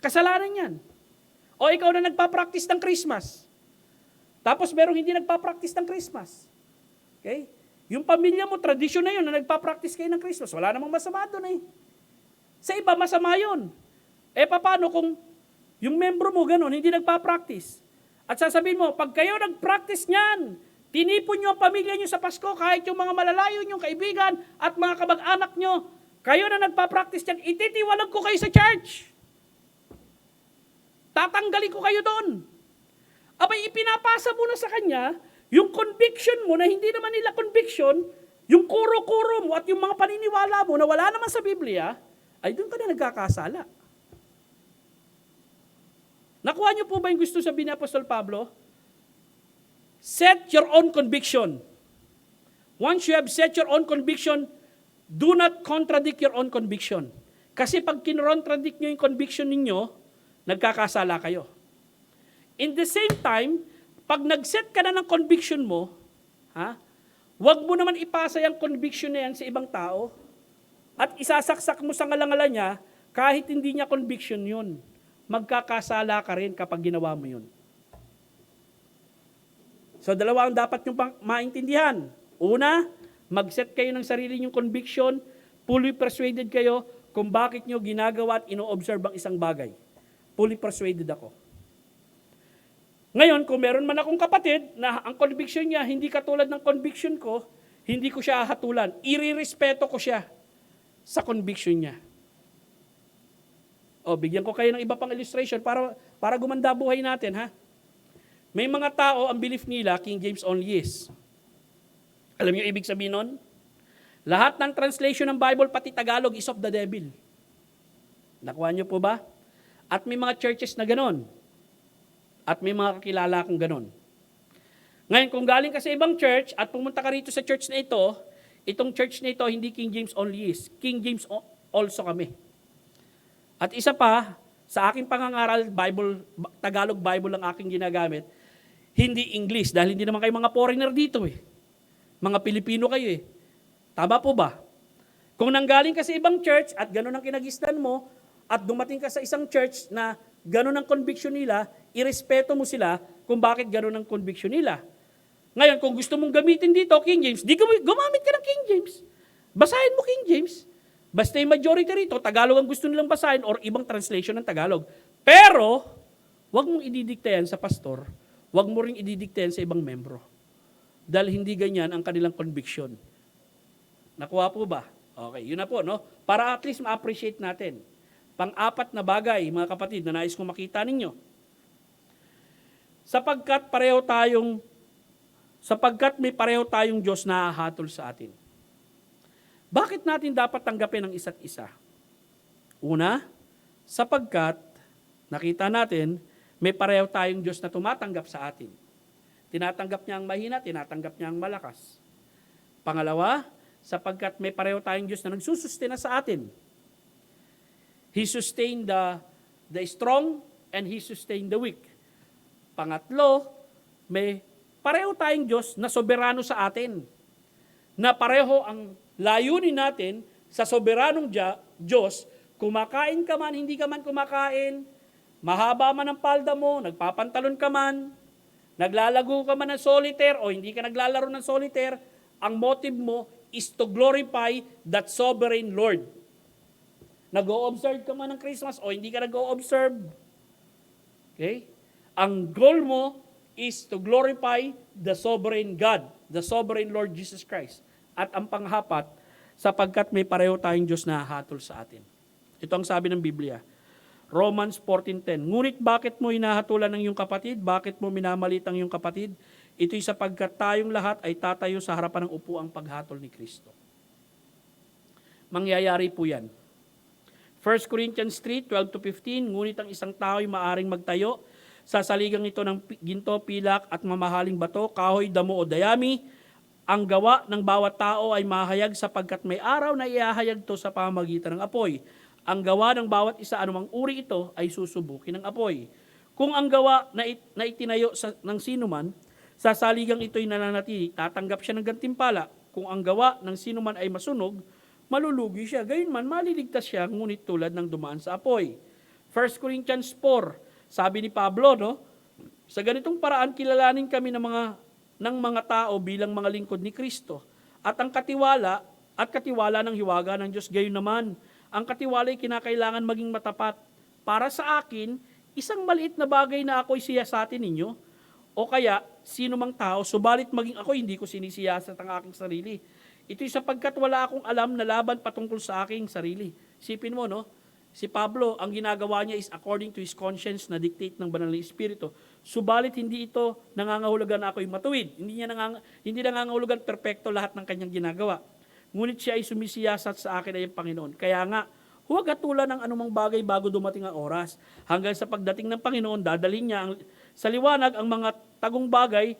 S2: Kasalanan yan. O ikaw na nagpa-practice ng Christmas. Tapos merong hindi nagpa-practice ng Christmas. Okay? Yung pamilya mo, tradisyon na yun na nagpa-practice kayo ng Christmas. Wala namang masama doon eh. Sa iba, masama yun. Paano kung yung membro mo ganun, hindi nagpa-practice? At sasabihin mo, pag kayo nag-practice niyan, tinipon nyo ang pamilya nyo sa Pasko, kahit yung mga malalayo nyong kaibigan at mga kamag-anak nyo, kayo na nagpa-practice niyan, ititiwalag ko kayo sa church. Tatanggalin ko kayo doon. Abay, ipinapasa mo na sa kanya, yung conviction mo na hindi naman nila conviction, yung kuro-kuro mo at yung mga paniniwala mo na wala naman sa Biblia, ay doon ka na nagkakasala. Nakuha niyo po ba yung gusto sabihin ni Apostol Pablo? Set your own conviction. Once you have set your own conviction, do not contradict your own conviction. Kasi pag kinontradict nyo yung conviction ninyo, nagkakasala kayo. In the same time, pag nag-set ka na ng conviction mo, wag mo naman ipasa yung conviction na yan sa ibang tao at isasaksak mo sa ngalangalan niya kahit hindi niya conviction yun. Magkakasala ka rin kapag ginawa mo yun. So, dalawa ang dapat nyo maintindihan. Una, mag-set kayo ng sarili nyong conviction, fully persuaded kayo kung bakit nyo ginagawa at ino-observe ang isang bagay. Fully persuaded ako. Ngayon, kung meron man akong kapatid na ang conviction niya hindi katulad ng conviction ko, hindi ko siya hatulan. Irirespeto ko siya sa conviction niya. Bigyan ko kayo ng iba pang illustration para gumanda buhay natin, ha? May mga tao, ang belief nila, King James only is. Alam niyo ibig sabihin nun? Lahat ng translation ng Bible, pati Tagalog, is of the devil. Nakuha niyo po ba? At may mga churches na ganon. At may mga kakilala akong ganon. Ngayon, kung galing ka sa ibang church at pumunta ka rito sa church na ito, itong church na ito, hindi King James only is. King James also kami. At isa pa, sa aking pangangaral, Tagalog Bible ang aking ginagamit, hindi English, dahil hindi naman kayo mga foreigner dito eh. Mga Pilipino kayo eh. Tama po ba? Kung nanggaling ka sa ibang church at gano'n ang kinagistan mo, at dumating ka sa isang church na gano'n ang conviction nila, irespeto mo sila kung bakit gano'n ang conviction nila. Ngayon, kung gusto mong gamitin dito, King James, gumamit ka ng King James. Basahin mo King James. Basta yung majority rito, Tagalog ang gusto nilang basahin or ibang translation ng Tagalog. Pero, wag mong ididikta yan sa pastor, wag mo ring ididikta yan sa ibang membro. Dahil hindi ganyan ang kanilang conviction. Nakuha po ba? Okay, yun na po, no? Para at least ma-appreciate natin. Pang-apat na bagay, mga kapatid, na nais kong makita ninyo. Sapagkat may pareho tayong Diyos na hahatol sa atin. Bakit natin dapat tanggapin ang isa't isa? Una, sapagkat nakita natin, may pareho tayong Diyos na tumatanggap sa atin. Tinatanggap niya ang mahina, tinatanggap niya ang malakas. Pangalawa, sapagkat may pareho tayong Diyos na nagsusustena sa atin. He sustained the strong and He sustained the weak. Pangatlo, may pareho tayong Diyos na soberano sa atin. Na pareho ang layunin natin sa soberanong Diyos, kumakain ka man, hindi ka man kumakain, mahaba man ang palda mo, nagpapantalon ka man, naglalago ka man ng solitaire o hindi ka naglalaro ng solitaire, ang motive mo is to glorify that sovereign Lord. Nag-o-observe ka man ng Christmas o hindi ka nag-o-observe. Okay? Ang goal mo is to glorify the sovereign God, the sovereign Lord Jesus Christ. At ang panghapat, sapagkat may pareho tayong Diyos na hahatol sa atin. Ito ang sabi ng Biblia. Romans 14:10. Ngunit bakit mo hinahatulan ng iyong kapatid? Bakit mo minamalit ang iyong kapatid? Ito'y sapagkat tayong lahat ay tatayo sa harapan ng upuang paghatol ni Kristo. Mangyayari po yan. 1 Corinthians 3:12-15. Ngunit ang isang tao ay maaring magtayo sa saligang ito ng ginto, pilak at mamahaling bato, kahoy, damo o dayami. Ang gawa ng bawat tao ay mahayag sapagkat may araw na iahayag to sa pamamagitan ng apoy. Ang gawa ng bawat isa anumang uri ito ay susubukin ng apoy. Kung ang gawa na itinayo ng sinuman, sa saligang ito'y nananatili, tatanggap siya ng gantimpala. Kung ang gawa ng sinuman ay masunog, malulugi siya. Gayunman, maliligtas siya, ngunit tulad ng dumaan sa apoy. 1 Corinthians 4, sabi ni Pablo, no? Sa ganitong paraan, kilalanin kami ng mga tao bilang mga lingkod ni Kristo. At ang katiwala ng hiwaga ng Diyos, gayon naman, ang katiwala ay kinakailangan maging matapat. Para sa akin, isang maliit na bagay na ako'y siyasatin ninyo, o kaya, sino mang tao, subalit maging ako, hindi ko sinisiyasat ang aking sarili. Ito'y sapagkat wala akong alam na laban patungkol sa aking sarili. Sipin mo, no? Si Pablo, ang ginagawa niya is according to his conscience na dictate ng banal na Espiritu. Subalit hindi ito nangangahulugan na ako'y matuwid. Hindi nangangahulugan perpekto lahat ng kanyang ginagawa. Ngunit siya ay sumisiyasat sa akin ay ang Panginoon. Kaya nga, huwag hatulan ng anumang bagay bago dumating ang oras. Hanggang sa pagdating ng Panginoon, dadalhin niya sa liwanag ang mga tagong bagay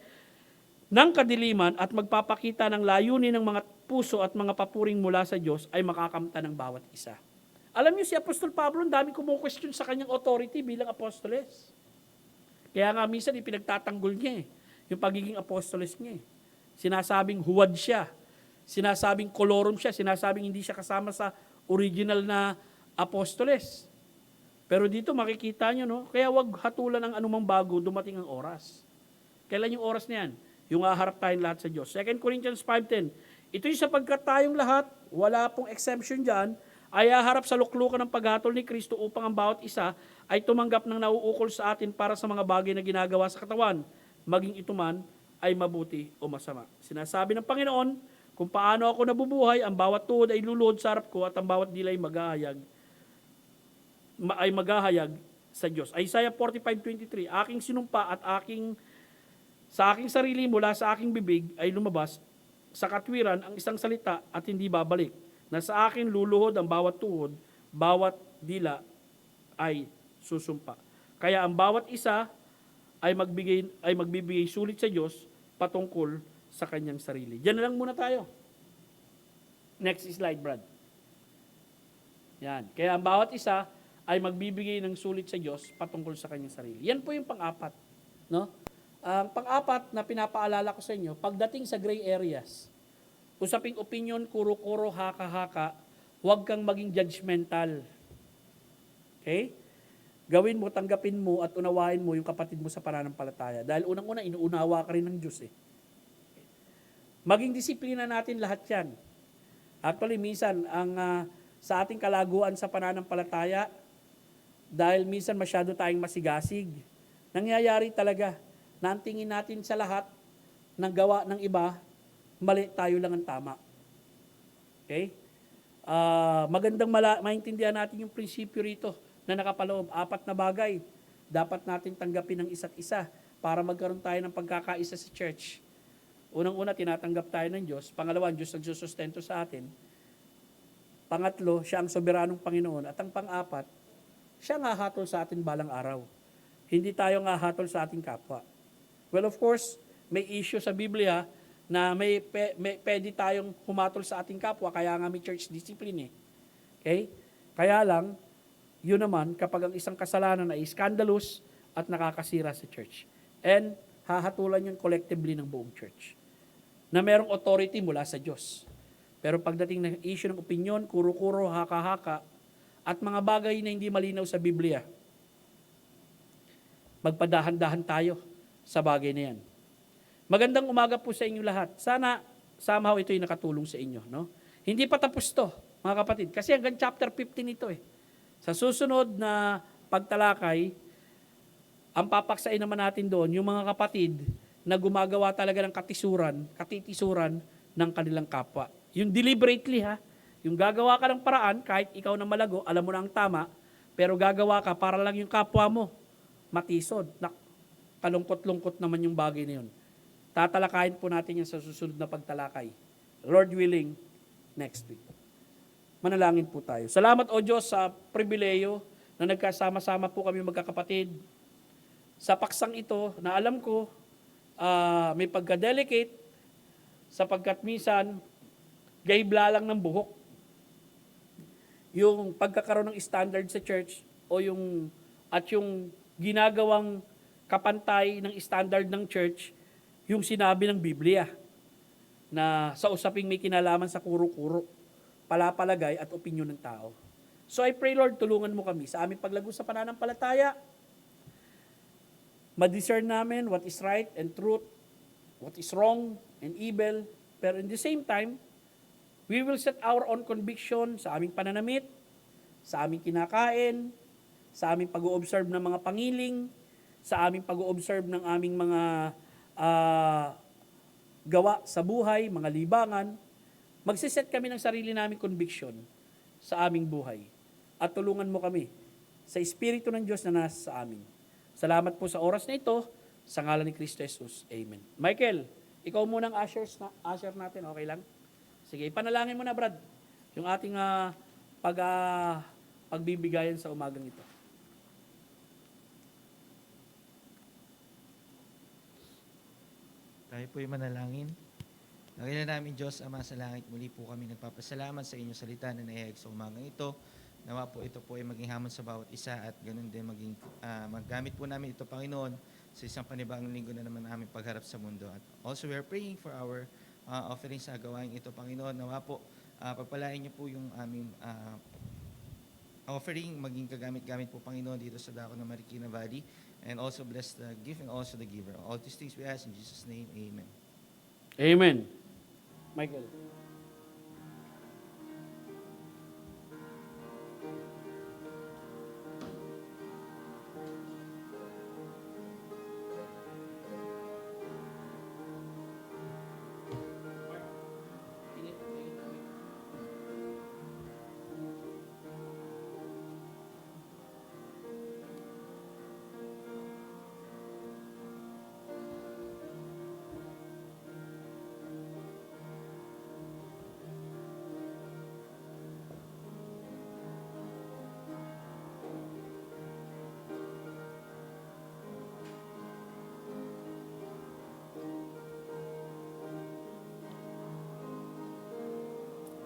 S2: ng kadiliman at magpapakita ng layunin ng mga puso at mga papuring mula sa Diyos ay makakamta ng bawat isa. Alam niyo si Apostol Pablo, ang dami kumu-question sa kanyang authority bilang apostoles. Kaya nga minsan ipinagtatanggol niya yung pagiging apostoles niya. Sinasabing huwad siya, sinasabing kolorum siya, sinasabing hindi siya kasama sa original na apostoles. Pero dito makikita nyo, no? Kaya wag hatulan ang anumang bago dumating ang oras. Kailan yung oras na yan? Yung haharap tayong lahat sa Diyos. 2 Corinthians 5:10, ito'y sapagkat tayong lahat, wala pong exemption dyan, ay haharap sa luklukan ng paghatol ni Kristo upang ang bawat isa ay tumanggap ng nauukol sa atin para sa mga bagay na ginagawa sa katawan, maging ito man ay mabuti o masama. Sinasabi ng Panginoon, kung paano ako nabubuhay, ang bawat tuhod ay luluhod sa harap ko at ang bawat dila ay maghahayag sa Diyos. Isaiah 45:23, aking sinumpa at sa aking sarili mula sa aking bibig ay lumabas sa katwiran ang isang salita at hindi babalik. Na sa akin luluhod ang bawat tuhod, bawat dila ay susumpa. Kaya ang bawat isa ay magbibigay sulit sa Diyos patungkol sa kanyang sarili. Diyan na lang muna tayo. Next slide, Brad. Yan. Kaya ang bawat isa ay magbibigay ng sulit sa Diyos patungkol sa kanyang sarili. Yan po yung pang-apat. No? Ang pang-apat na pinapaalala ko sa inyo, pagdating sa gray areas, usaping opinion, kuro-kuro, haka-haka, huwag kang maging judgmental. Okay? Gawin mo, tanggapin mo, at unawain mo yung kapatid mo sa pananampalataya. Dahil unang-una, inuunawa ka rin ng Diyos. Maging disiplina natin lahat yan. Actually, minsan, sa ating kalaguan sa pananampalataya, dahil minsan masyado tayong masigasig, nangyayari talaga na ang tingin natin sa lahat ng gawa ng iba, mali, tayo lang ang tama. Okay? Magandang maintindihan natin yung prinsipyo rito na nakapaloob. 4 na bagay dapat natin tanggapin ng isa't isa para magkaroon tayo ng pagkakaisa sa church. Unang-una, tinatanggap tayo ng Diyos. Pangalawa, Diyos nagsusustento sa atin. Pangatlo, siya ang soberanong Panginoon. At ang pang-apat, siya ang hahatol sa atin balang araw. Hindi tayo ang hahatol sa ating kapwa. Well, of course, may issue sa Biblia na pwede tayong humatol sa ating kapwa, kaya nga may church discipline. Okay? Kaya lang, yun naman, kapag ang isang kasalanan ay scandalous at nakakasira sa church. And hahatulan yun collectively ng buong church. Na merong authority mula sa Diyos. Pero pagdating ng issue ng opinion, kuro-kuro, haka-haka, at mga bagay na hindi malinaw sa Biblia, magpadahan-dahan tayo sa bagay na yan. Magandang umaga po sa inyo lahat. Sana somehow ito'y nakatulong sa inyo. No? Hindi pa tapos to, mga kapatid. Kasi hanggang chapter 15 ito . Sa susunod na pagtalakay, ang papaksain naman natin doon, yung mga kapatid na gumagawa talaga ng katitisuran ng kanilang kapwa. Yung deliberately yung gagawa ka ng paraan, kahit ikaw na malago, alam mo na ang tama, pero gagawa ka para lang yung kapwa mo matisod. Kalungkot-lungkot naman yung bagay na yun. Tatalakayin po natin yan sa susunod na pagtalakay. Lord willing, next week. Manalangin po tayo. Salamat o Diyos sa pribileyo na nagkasama-sama po kami magkakapatid. Sa paksang ito na alam ko may pagka-delicate sapagkat minsan gaibla lang ng buhok. Yung pagkakaroon ng standard sa church o yung ginagawang kapantay ng standard ng church yung sinabi ng Biblia na sa usaping may kinalaman sa kuro-kuro, palapalagay at opinyon ng tao. So I pray, Lord, tulungan mo kami sa aming paglago sa pananampalataya, ma-discern namin what is right and truth, what is wrong and evil, pero in the same time, we will set our own conviction sa aming pananamit, sa aming kinakain, sa aming pag-o-observe ng mga pangiling, sa aming pag-o-observe ng aming mga gawa sa buhay, mga libangan. Magsiset kami ng sarili naming conviction sa aming buhay. At tulungan mo kami sa Espiritu ng Diyos na nasa sa amin. Salamat po sa oras na ito, sa ngalan ni Kristo Jesus. Amen. Michael, ikaw munang usher natin, okay lang? Sige, ipanalangin mo na, Brad, yung ating pagbibigayan sa umagang ito.
S3: Tayo po'y manalangin. Dakila namin Diyos, Ama sa langit, muli po kami nagpapasalamat sa inyong salita na naihayag sa umagang ito. Nawa po ito po ay maging hamon sa bawat isa at ganun din maggamit po namin ito, Panginoon, sa isang panibagong linggo na naman namin pagharap sa mundo. At also we are praying for our offerings sa gawain ito, Panginoon. Nawa po, pagpalain niyo po yung aming offering, maging kagamit-gamit po, Panginoon, dito sa dako ng Marikina Valley. And also bless the gift and also the giver. All these things we ask in Jesus' name. Amen.
S2: Amen. Michael.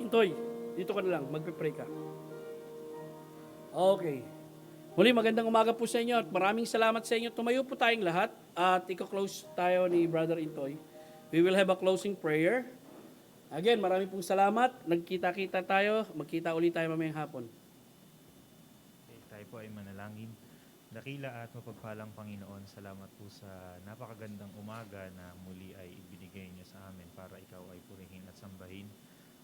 S2: Intoy, dito ka na lang, magpe-pray ka. Okay. Muli, magandang umaga po sa inyo at maraming salamat sa inyo. Tumayo po tayong lahat at i-close tayo ni Brother Intoy. We will have a closing prayer. Again, maraming pong salamat. Nagkita-kita tayo. Magkita ulit tayo mamayang hapon.
S4: Okay, tayo po ay manalangin. Dakila at mapagpalang Panginoon, salamat po sa napakagandang umaga na muli ay ibinigay niyo sa amin para ikaw ay purihin at sambahin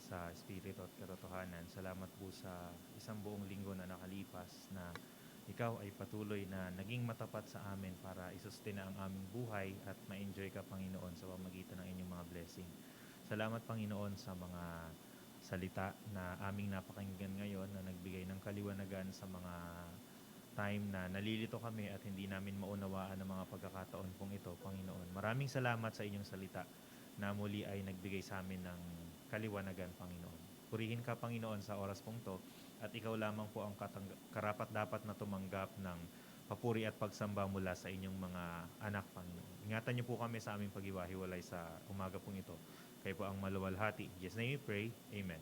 S4: sa Espiritu at katotohanan. Salamat po sa isang buong linggo na nakalipas na ikaw ay patuloy na naging matapat sa amin para isustina ang aming buhay at ma-enjoy ka, Panginoon, sa pamagitan ng inyong mga blessing. Salamat, Panginoon, sa mga salita na aming napakinggan ngayon na nagbigay ng kaliwanagan sa mga time na nalilito kami at hindi namin maunawaan ang mga pagkakataon pong ito, Panginoon. Maraming salamat sa inyong salita na muli ay nagbigay sa amin ng kaliwanagan, Panginoon. Purihin ka, Panginoon, sa oras pong to at ikaw lamang po ang karapat-dapat na tumanggap ng papuri at pagsamba mula sa inyong mga anak, Panginoon. Ingatan niyo po kami sa aming pag-iwahiwalay sa umaga pong ito. Kayo po ang maluwalhati. In Jesus' name we pray. Amen.